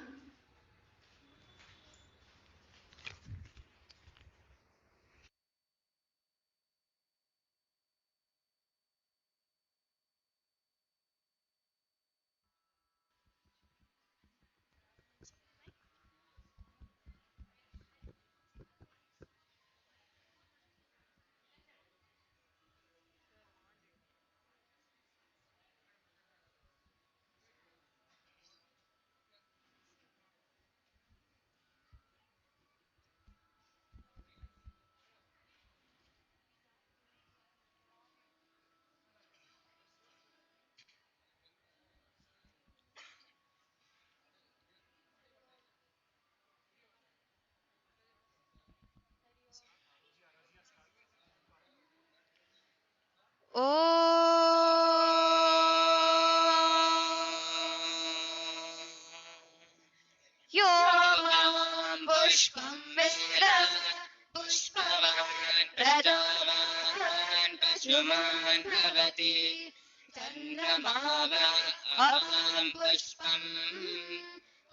Yo pushpam veda pushpavan prajavan pashuman bhavati chandramava avam pushpam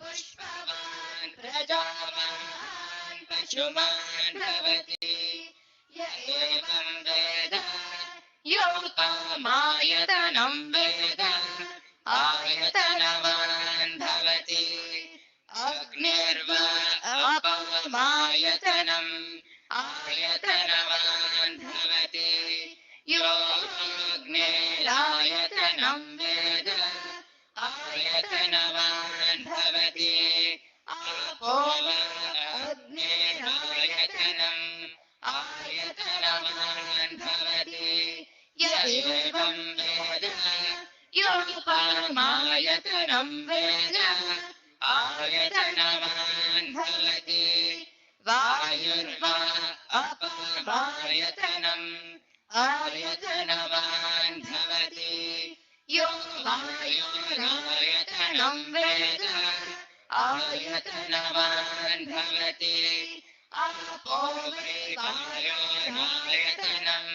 pushpavan prajavan pashuman bhavati ya evam veda yopamayatanam veda ayatanavan bhavati Agnirva apamayatanam ayatanavan bhavati yognirayatanam veda ayatanavan आयतनवान् भवति आपो वा अग्निरायतनम् आयतनवान् भवति य एवं वेद योगपरमायतनं वेद आयतनवान् भवति वायुर्वा अपरमायतनम् आयतनवान् भवति यो वायुरायतनं वेद आयतनवान् भवति आपो वै वायोरायतनम्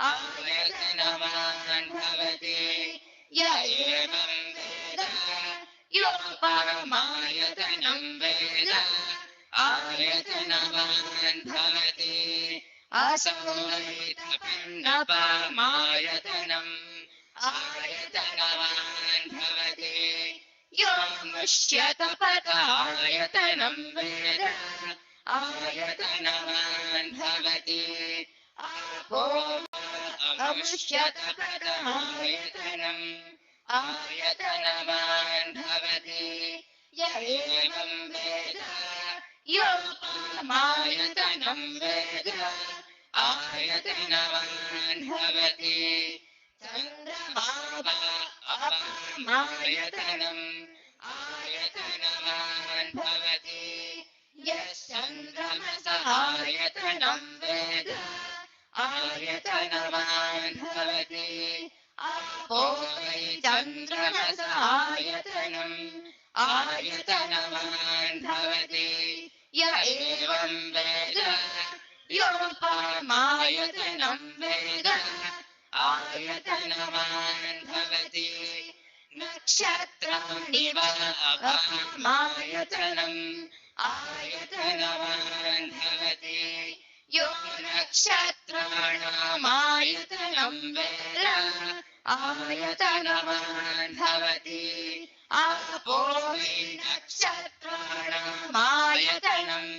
आयतनवान् भवति य एवं वेद योगपरमायतनं वेद आयतनवान् भवति असौ वै तपन्नपरमायतनम् आयतनवान् भवति यो मुष्यतपदायतनं वेद आयतनवान् भवति आपो अमुष्यतपदायतनम् आयतनवान् भवति य एवं वेद योगपरमायतनं वेद आयतनवान् भवति चन्द्रमा वा अपरमायतनम् आयतनवान् भवति यश्चन्द्रमसः आयतनं वेद आयतनवान् भवति आपो वै चन्द्रमसः आयतनम् आयतनवान् भवति य एवं वेद योगपरमायतनं वेद आयतनवान् भवति नक्षत्राणि वा अपरमायतनम् आयतनवान् भवति यो नक्षत्राणामायतनं वेद आयतनवान् भवति आपो वै नक्षत्राणामायतनम्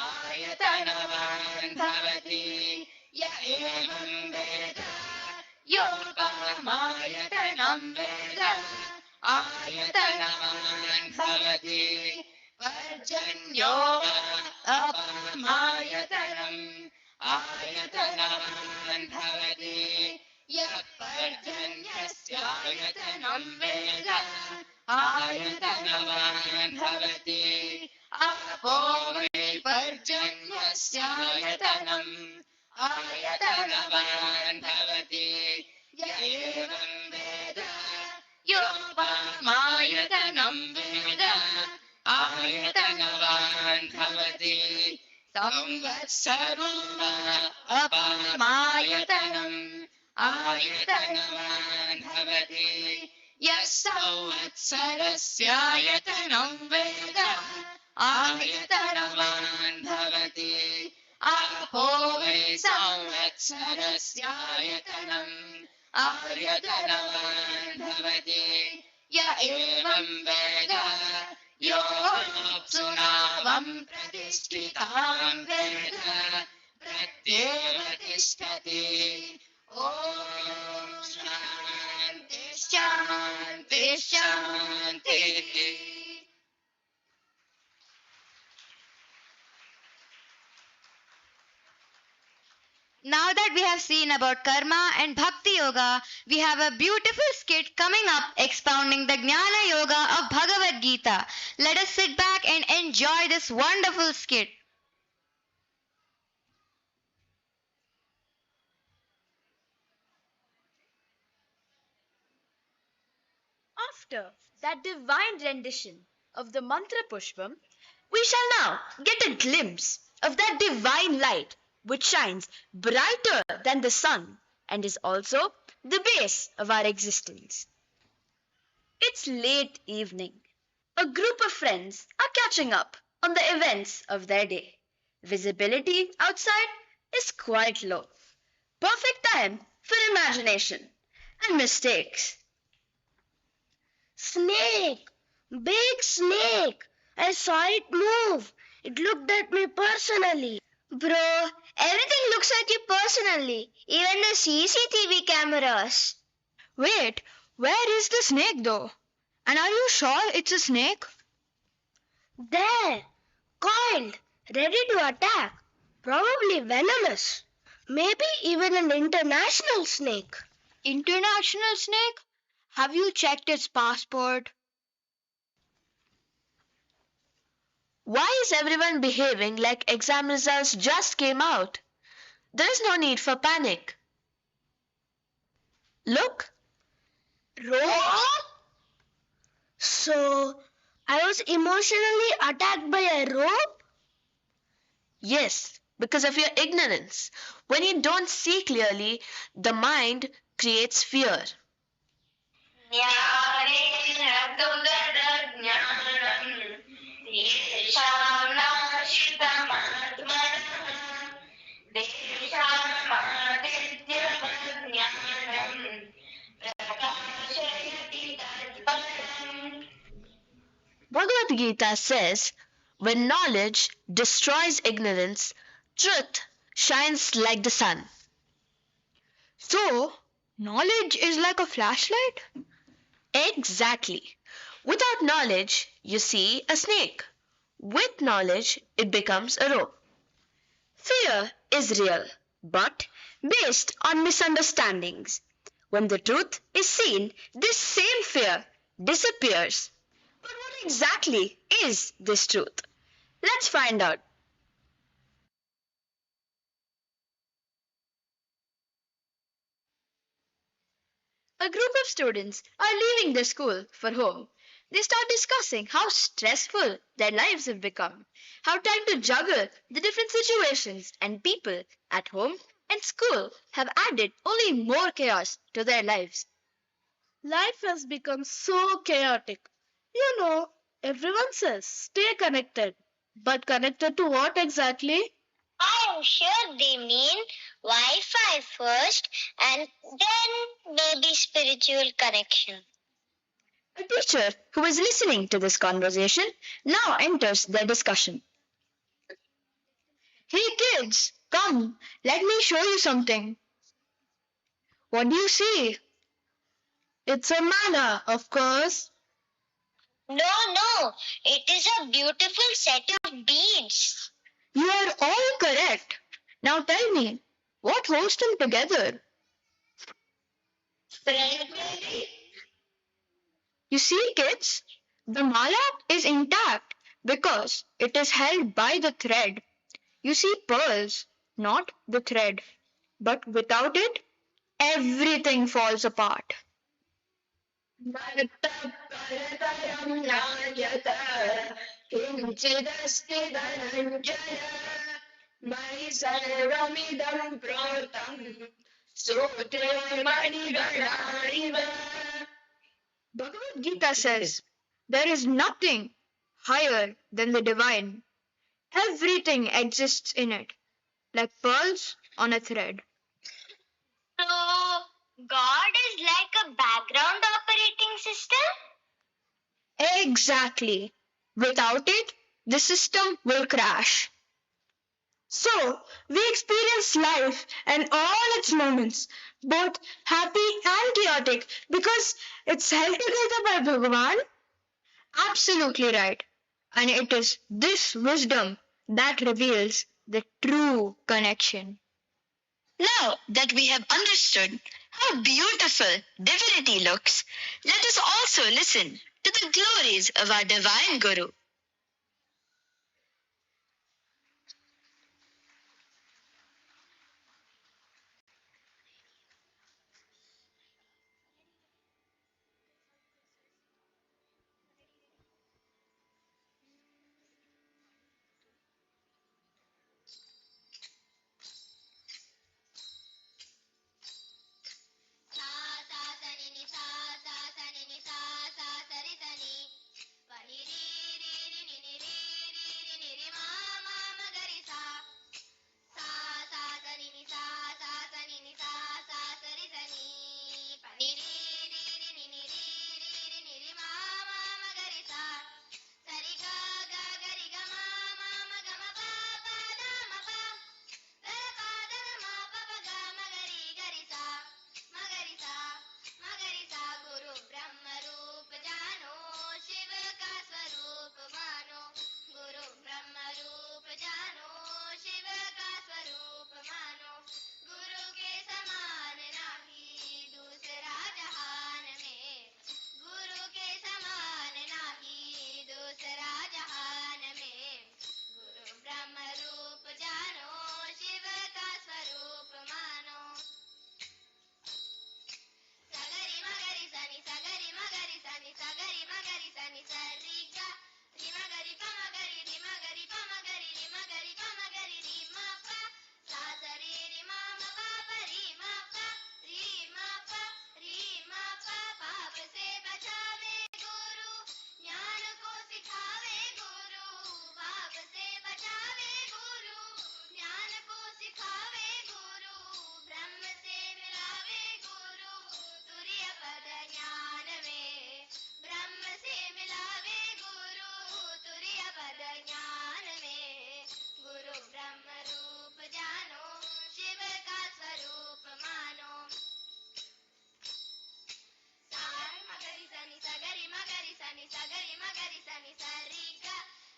आयतनवान् भवति य एवं वेद योगपरमायतनं वेद आयतनवान् भवति पर्जन्यो वा अपरमायतनम् आयतनवान् भवति यः पर्जन्यस्यायतनं वेद आयतनवान् भवति आपो वै पर्जन्यस्यायतनम् आयतनवान् भवति य एवं वेद योगपरमायतनं वेद आयतनवान् भवति संवत्सरो वा अपरमायतनम् आयतनवान् भवति यः संवत्सरस्यायतनं वेद आयतनवान् भवति आपो वै संवत्सरस्यायतनम् आयतनवान् भवति य एवं वेद योऽप्सुनावं प्रतिष्ठितां वेद प्रत्येव तिष्ठति ॐ शान्ति शान्ति शान्तिः. Now that we have seen about karma and bhakti yoga, we have a beautiful skit coming up expounding the jnana yoga of Bhagavad Gita. Let us sit back and enjoy this wonderful skit. After that divine rendition of the mantra pushpam, we shall now get a glimpse of that divine light which shines brighter than the sun and is also the base of our existence. It's late evening. A group of friends are catching up on the events of their day. Visibility outside is quite low. Perfect time for imagination and mistakes. Snake! Big snake! I saw it move. It looked at me personally. Bro, everything looks at you personally, even the CCTV cameras. Wait, where is the snake though? And are you sure it's a snake? There, coiled, ready to attack. Probably venomous. Maybe even an international snake. International snake? Have you checked its passport? Why is everyone behaving like exam results just came out? There is no need for panic. Look, Rope? So, I was emotionally attacked by a rope? yes, because of your ignorance. When you don't see clearly, the mind creates fear. Bhagavad Gita says, when knowledge destroys ignorance, truth shines like the sun. So, knowledge is like a flashlight? Exactly. Without knowledge, you see a snake. With knowledge, it becomes a rope. Fear is real, but based on misunderstandings. When the truth is seen, this same fear disappears. But what exactly is this truth? Let's find out. A group of students are leaving the school for home. They start discussing how stressful their lives have become, how trying to juggle the different situations and people at home and school have added only more chaos to their lives. Life has become so chaotic. You know, everyone says stay connected. But connected to what exactly? I am sure they mean Wi-Fi first and then maybe spiritual connection. A teacher who is listening to this conversation now enters their discussion. Hey kids, come, let me show you something. What do you see? It's a manna, of course. No, it is a beautiful set of beads. You are all correct. Now tell me, what holds them together? You see, kids, the mala is intact because it is held by the thread. You see pearls, not the thread. But without it, everything falls apart. Bhagavad Gita says, there is nothing higher than the divine. Everything exists in it, like pearls on a thread. So, God is like a background operating system? Exactly. Without it, the system will crash. So, we experience life and all its moments, both happy and chaotic, because it's held together by Bhagavan. Absolutely right. And it is this wisdom that reveals the true connection. Now that we have understood how beautiful divinity looks, let us also listen to the glories of our divine Guru. Sariga, Rima Gari Pama Gari, Rima Gari Pama Gari, Rima Gari Pama Gari, Rima Pa, Sa Sari Rima Ma Pa Pa Rima Pa, Rima Pa, Rima Pa, पाप से बचावे गुरु, ज्ञान को सिखावे गुरु, पाप से बचावे गुरु, ज्ञान को सिखावे गुरु, ब्रह्म से मिलावे गुरु, तुरीय पद ज्ञान में, ब्रह्म से मिलावे गुरु, तुरीय पद ज्ञान में, गुरु ब्रह्म रूप जानो, शिव का स्वरूप मानो। Magari sani sagari magari sani sagari magari sani sariga,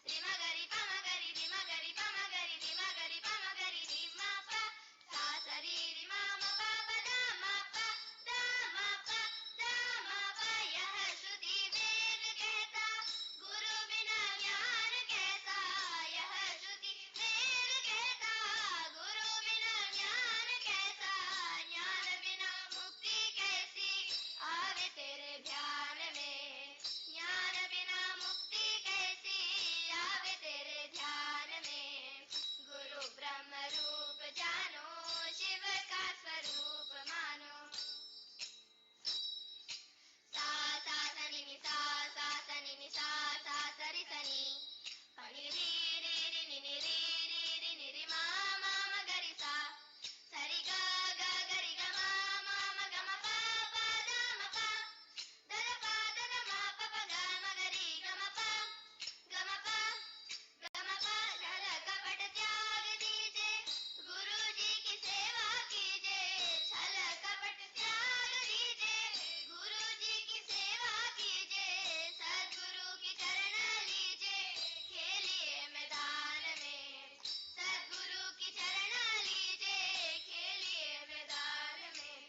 rima gari pa magari rima gari pa magari rima gari pa magari rima pa, sa sari rima ma pa pa da ma pa da ma pa da ma pa, यह श्रुति वेद कहता गुरु बिना ज्ञान कैसा, यह श्रुति वेद कहता गुरु बिना ज्ञान कैसा, ज्ञान बिना मुक्ति कैसी आवे तेरे ध्यान में, ज्ञान बिना मुक्ति कैसी आवे तेरे ध्यान में, गुरु ब्रह्म रूप जानो, शिव का स्वरूप मानो। सा सा सनि नि सा सा सनि नि सा सा सरि सनि, पनि रि रि रि नि नि रि रि रि नि रि मा मा म गरि सा, सरि ग ग गरि ग मा मा म ग म प प द म प, द द प द द म प प ग म गरि ग म प, ग म प ग म प, छल कपट त्याग दीजे, गुरु जी की सेवा कीजे, छल कपट त्याग दीजे, गुरु जी की सेवा कीजे, सद्गुरु की चरण लीजे, खेलिए मैदान में, सद्गुरु की चरण लीजे, खेलिए मैदान में,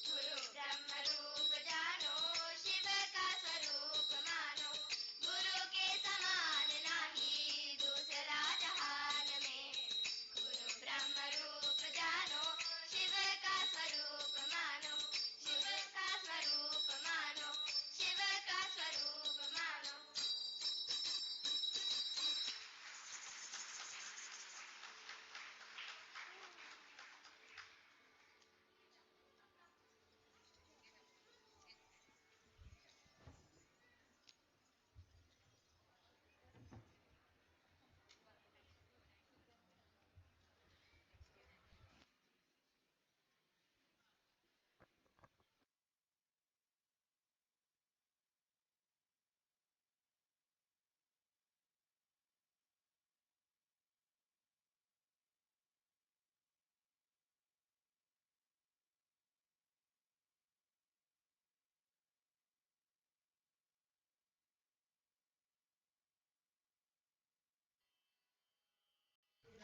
गुरु ब्रह्म रूप जानो, शिव का स्वरूप मानो, गुरु के समान नाही दूसरा जहान में, गुरु ब्रह्म रूप जानो, शिव का स्वरूप मानो, शिव का स्वरूप मानो, शिव का स्वरूप मानो।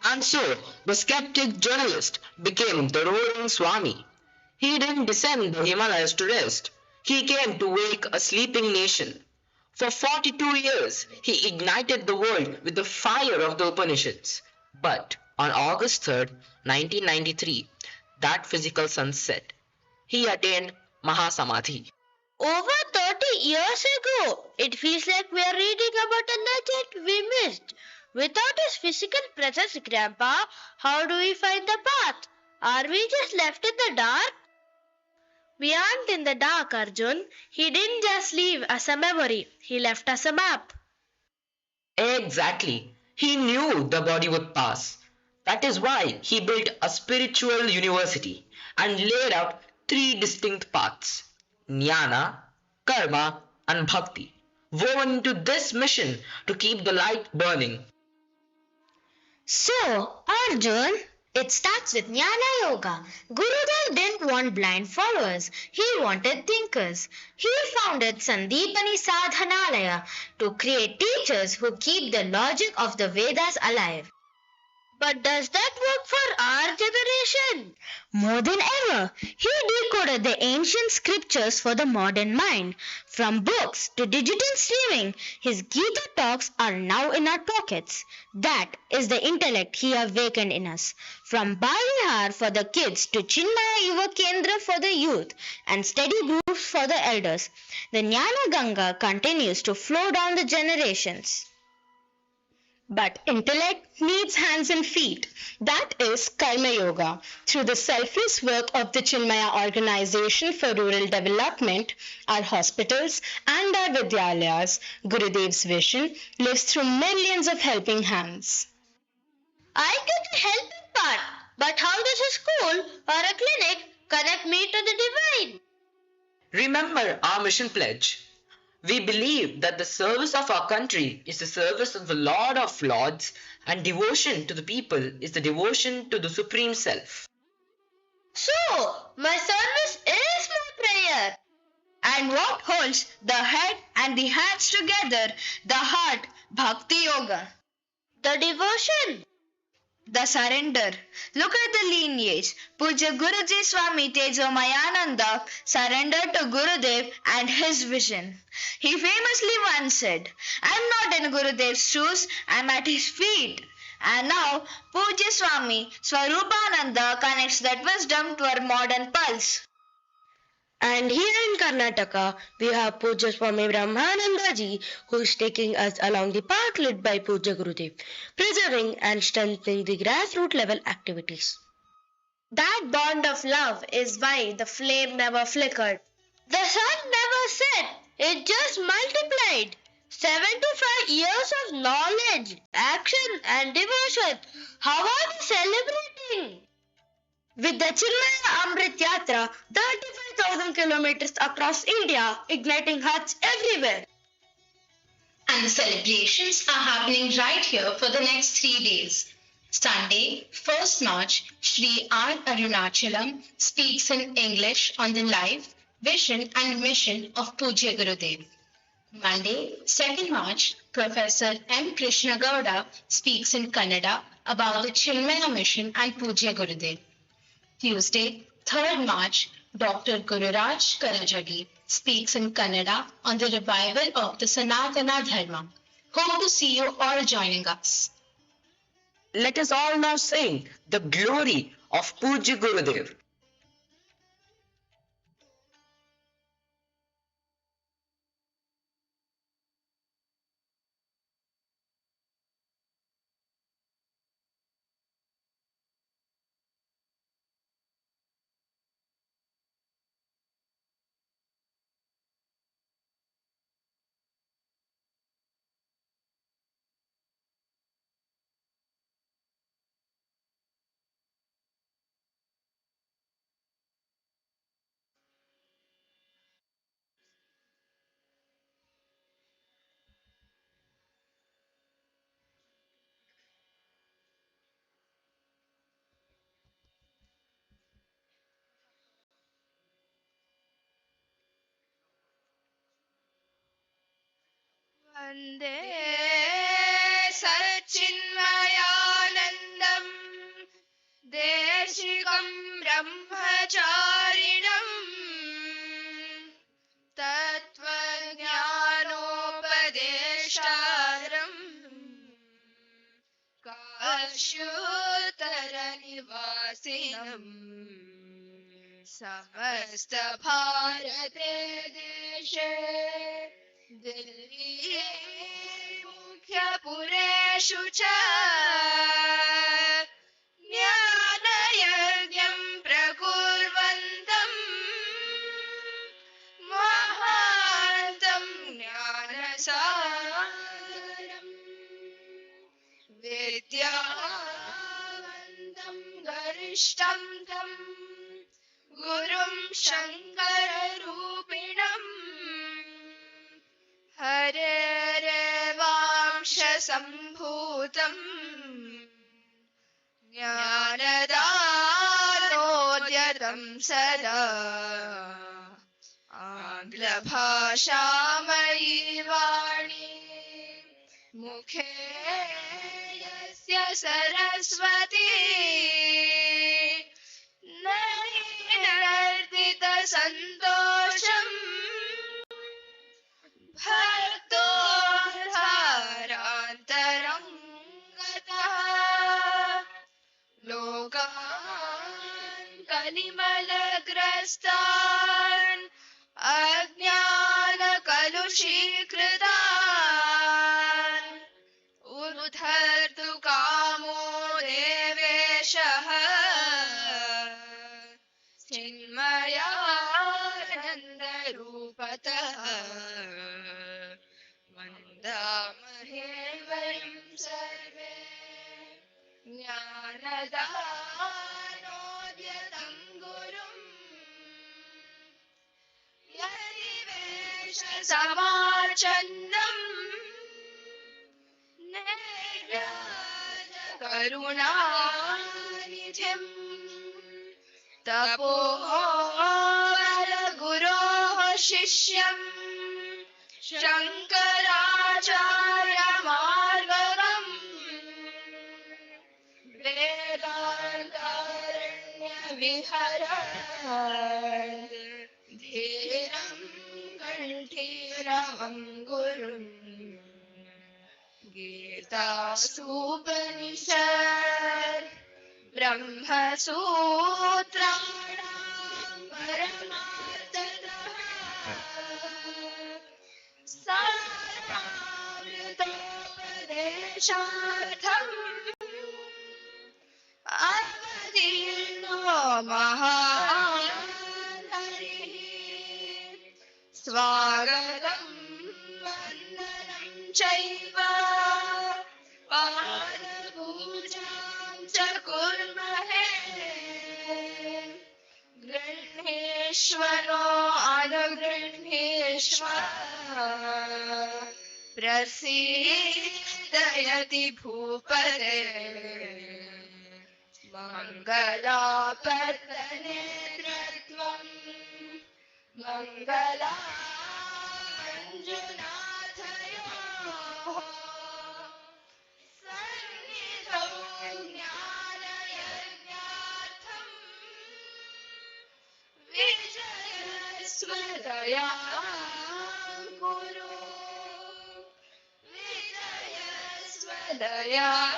And so, the skeptic journalist became the roaring Swami. He didn't descend the Himalayas to rest. He came to wake a sleeping nation. For 42 years, he ignited the world with the fire of the Upanishads. But on August 3rd, 1993, that physical sun set. He attained Mahasamadhi. Over 30 years ago, it feels like we are reading about a legend we missed. Without his physical presence, Grandpa, how do we find the path? Are we just left in the dark? We aren't in the dark, Arjun. He didn't just leave us a memory, he left us a map. Exactly. He knew the body would pass. That is why he built a spiritual university and laid out three distinct paths: jnana, karma, and bhakti, woven into this mission to keep the light burning. So, Arjun, it starts with Jnana Yoga. Gurudev didn't want blind followers, he wanted thinkers. He founded Sandeepani Sadhanalaya to create teachers who keep the logic of the Vedas alive. But does that work for our generation? More than ever, he decoded the ancient scriptures for the modern mind. From books to digital streaming, his Gita talks are now in our pockets. That is the intellect he awakened in us. From Balihar for the kids to Chinmaya Yuva Kendra for the youth and study groups for the elders, the Jnana Ganga continues to flow down the generations. But intellect needs hands and feet. That is Karma Yoga. Through the selfless work of the Chinmaya Organization for Rural Development, our hospitals and our Vidyalayas, Gurudev's vision lives through millions of helping hands. I get the helping part, but how does a school or a clinic connect me to the divine? Remember our mission pledge. We believe that the service of our country is the service of the Lord of Lords, and devotion to the people is the devotion to the Supreme Self. So, my service is my prayer. And what holds the head and the hands together? The heart, Bhakti Yoga. The devotion. The surrender. Look at the lineage. Puja Guruji Swami Chinmayananda surrendered to Gurudev and his vision. He famously once said, "I am not in Gurudev's shoes, I am at his feet." And now Puja Swami Swarupananda connects that wisdom to our modern pulse. And here in Karnataka, we have Puja Swami Brahmananda ji, who is taking us along the path led by Puja Gurudev, preserving and strengthening the grassroots level activities. That bond of love is why the flame never flickered. The sun never set, it just multiplied. 75 years of knowledge, action and devotion. How are we celebrating? With the Chinmaya Amrita Yatra, 35,000 kilometers across India, igniting hearts everywhere. And the celebrations are happening right here for the next 3 days. Sunday, 1st March, Sri R. Arunachalam speaks in English on the life, vision and mission of Pujya Gurudev. Monday, 2nd March, Professor M. Krishna Gowda speaks in Kannada about the Chinmaya mission and Pujya Gurudev. Tuesday, 3rd March, Dr. Gururaj Karajagi speaks in Kannada on the revival of the Sanatana Dharma. Hope to see you all joining us. Let us all now sing the glory of Puja Gurudev. Vande Satchinmayanandam Deshikam Brahmacharinam Tattvajnanopadeshtaram Kashyutara Nivasinam Samasta Bharate Deshe Delhi Mukhyapureshu cha Jnanayajnam prakurvantam Mahantam Jnanasaram Vidyavantam Garishtam Tam Gurum Shankara Rupinam Harere Sambhutam Jnanadanodyam sada Angla Bhashamayi Vani Mukhe Yasya Saraswati नर्दित सन्तोषम् भक्तोद्धारान्तरङ्गतः लोकान् कलिमलग्रस्तान् अज्ञानकलुषीकृतान् उद्धर्तु कामो देवेशः चिन्मयानन्दरूपतः वन्दामहे वयं सर्वे ज्ञानदानोद्यतं गुरुम् यदिवेशसमाचन्नम् करुणानिधिम् तपोवरगुरोः शिष्यम् शङ्कराचार्यमार्गम् वेदान्तारण्यविहरन् धीरं कण्ठीरवं गुरुम् गीतासूपनिषत् ब्रह्मसूत्राणां परमार्थतः सारामृतोपदेशार्थम् अवतीर्णो महाहरिः स्वागतं वन्दनं चैव पादपूजां च कुर्महे गृह्णीष्वनो अनुगृह्णीष्व प्रसीदयति भूपते मङ्गलापत्तनेत्रत्वम् मङ्गलाञ्जुनाथयोः सन्निधौ ज्ञानयज्ञार्थम् विजयस्व दयां कुरु विजयस्व दयां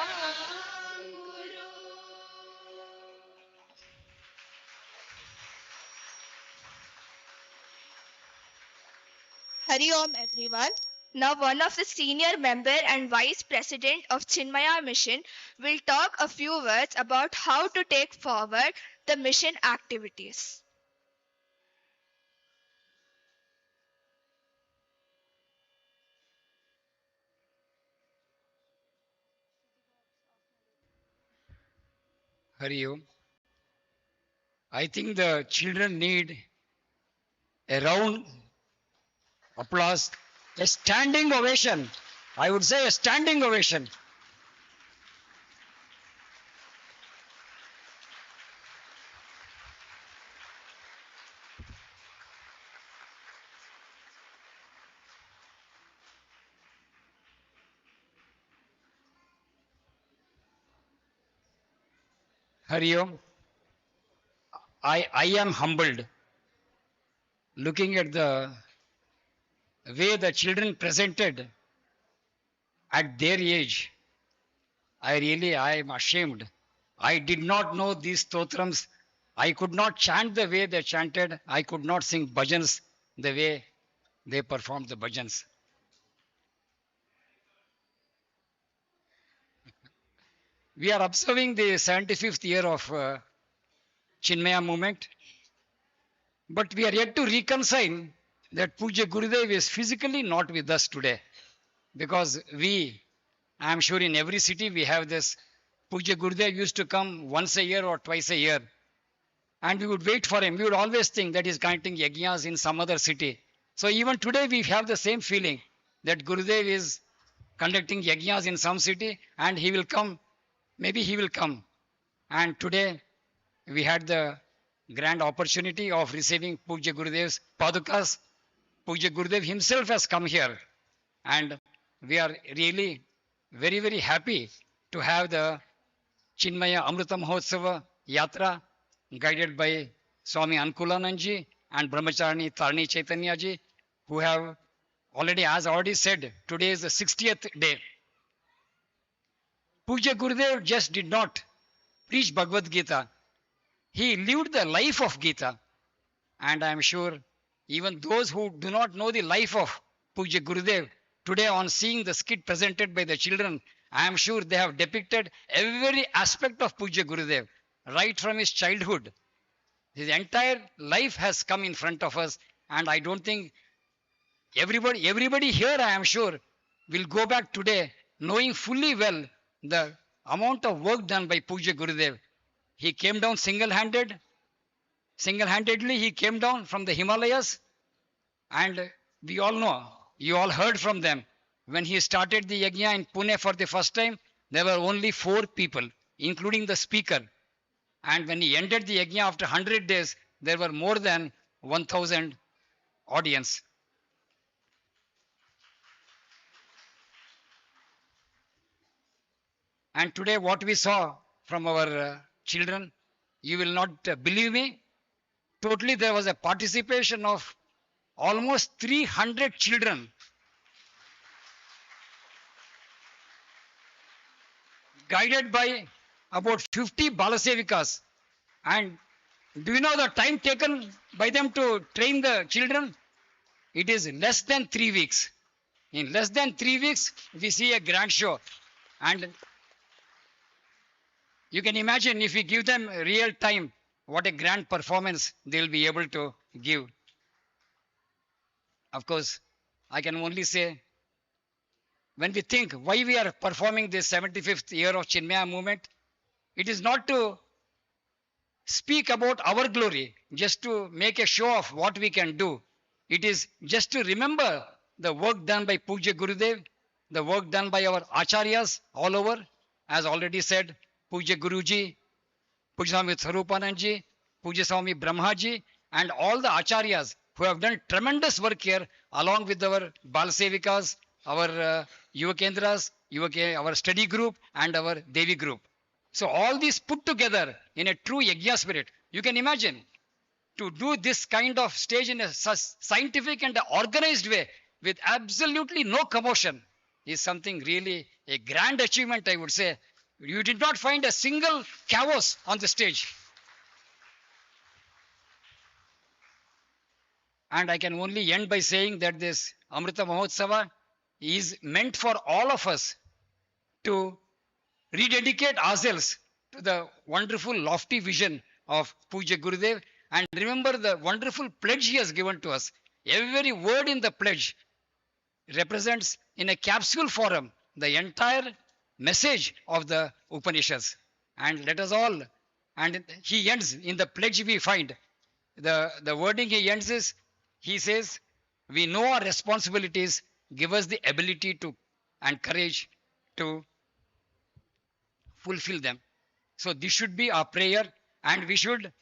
कुरु. Hari Om everyone. Now one of the senior member and vice president of Chinmaya mission will talk a few words about how to take forward the mission activities. Hari Om. I think the children need a round applause, a standing ovation. I would say a standing ovation. Hari Om. I am humbled looking at the way the children presented at their age. I am ashamed. I did not know these stotrams. I could not chant the way they chanted. I could not sing bhajans the way they performed the bhajans. We are observing the 75th year of Chinmaya movement, but we are yet to reconcile that Puja Gurudev is physically not with us today, because I am sure in every city we have this. Puja Gurudev used to come once a year or twice a year, and we would wait for him. We would always think that he's conducting yajnas in some other city. So even today we have the same feeling that Gurudev is conducting yajnas in some city and he will come. Maybe he will come. And today we had the grand opportunity of receiving Puja Gurudev's padukas. Puja Gurudev himself has come here, and we are really very, very happy to have the Chinmaya Amrita Mahotsava Yatra guided by Swami Ankulananji and Brahmacharni Tarni Chaitanyaji, who have already, as already said, today is the 60th day. Puja Gurudev just did not preach Bhagavad Gita. He lived the life of Gita. And I am sure even those who do not know the life of Puja Gurudev, today on seeing the skit presented by the children, I am sure they have depicted every aspect of Puja Gurudev, right from his childhood. His entire life has come in front of us, and I don't think everybody here, I am sure, will go back today knowing fully well the amount of work done by Puja Gurudev. He came down single-handedly, he came down from the Himalayas, and we all know, you all heard from them. When he started the yajna in Pune for the first time, there were only 4 people, including the speaker. And when he ended the yajna after 100 days, there were more than 1,000 audience. And today what we saw from our children, you will not believe me, totally there was a participation of almost 300 children. Guided by about 50 Balasevikas. And do you know the time taken by them to train the children? It is less than 3 weeks. In less than 3 weeks, we see a grand show. And you can imagine if we give them real time, what a grand performance they will be able to give. Of course, I can only say, when we think why we are performing this 75th year of Chinmaya movement, it is not to speak about our glory, just to make a show of what we can do. It is just to remember the work done by Puja Gurudev, the work done by our acharyas all over, as already said, Puja Guruji, Puja Swami Sarupananji, Puja Swami Brahmaji, and all the acharyas who have done tremendous work here, along with our Balsevikas, our Yuvakendras, our study group, and our Devi group. So all these put together in a true yajna spirit. You can imagine to do this kind of stage in a scientific and organized way with absolutely no commotion is something really a grand achievement, I would say. You did not find a single chaos on the stage. And I can only end by saying that this Amrita Mahotsava is meant for all of us to rededicate ourselves to the wonderful lofty vision of Puja Gurudev and remember the wonderful pledge he has given to us. Every word in the pledge represents in a capsule form the entire message of the Upanishads. And let us all, and he ends in the pledge we find, the wording he ends is, he says, we know our responsibilities, give us the ability to and courage to fulfill them. So this should be our prayer, and we should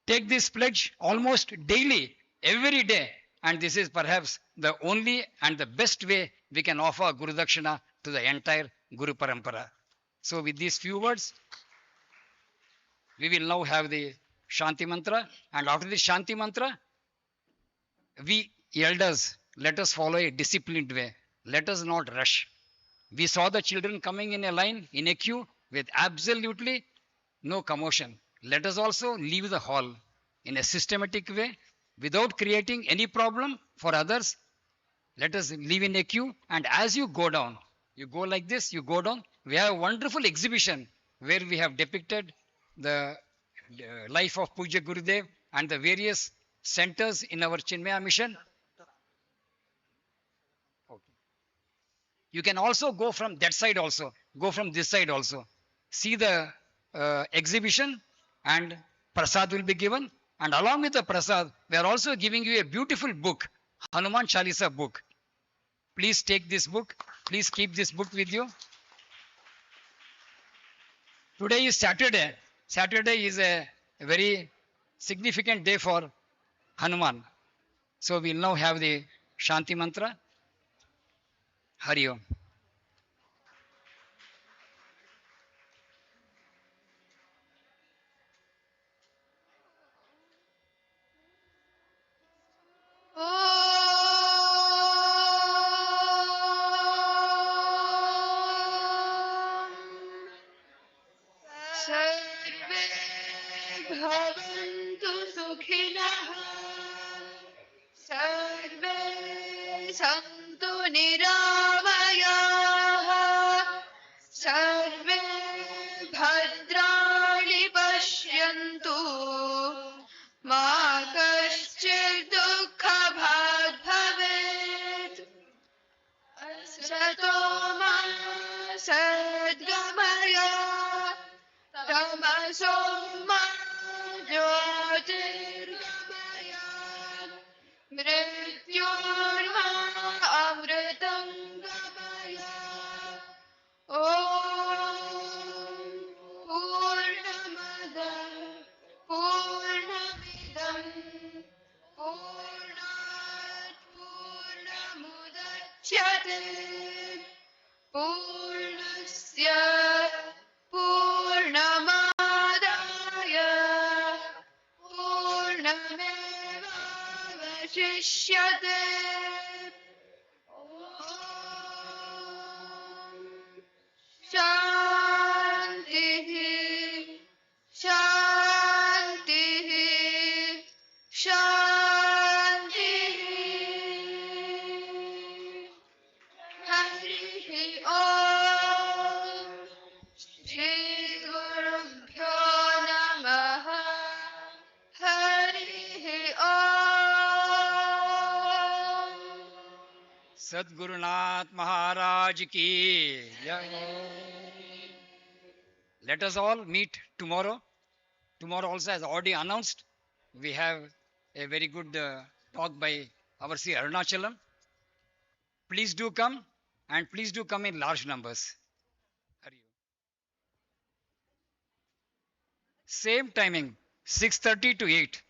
take this pledge almost daily, every day, and this is perhaps the only and the best way we can offer Guru Dakshina to the entire Guru Parampara. So with these few words, we will now have the Shanti Mantra, and after the Shanti Mantra, we elders, let us follow a disciplined way. Let us not rush. We saw the children coming in a line, in a queue, with absolutely no commotion. Let us also leave the hall in a systematic way, without creating any problem for others. Let us leave in a queue, and as you go down, you go like this, you go down. We have a wonderful exhibition where we have depicted the life of Puja Gurudev and the various centers in our Chinmaya mission. Okay. You can also go from that side also, go from this side also. See the exhibition, and prasad will be given. And along with the prasad, we are also giving you a beautiful book, Hanuman Chalisa book. Please take this book. Please keep this book with you. Today is Saturday. Saturday is a very significant day for Hanuman. So we will now have the Shanti Mantra. Hari Om. सर्वे भवन्तु सुखिनः सर्वे सन्तु निरामयाः सर्वे भद्राणि पश्यन्तु मा कश्चित् दुःखभाग् भवेत् असतो मा सद्गमय तमसो मा ज्योतिर्गमय मृत्योर्मा अमृतं गमय ॐ पूर्णमदः पूर्णमिदं पूर्णात् पूर्णमुदच्यते पूर्णस्य पूर्णमादाय पूर्णमेवावशिष्यते शान्तिः शान्तिः शान्तिः हरिः ॐ श्रीगुरुभ्यो नमः हरिः ॐ Sadgurunath Maharaj ki jai. Let us all meet tomorrow. Tomorrow also, as already announced, we have a very good talk by our Sri Arunachalam. Please do come, and please do come in large numbers. Hari Om. Same timing, 6:30 to 8.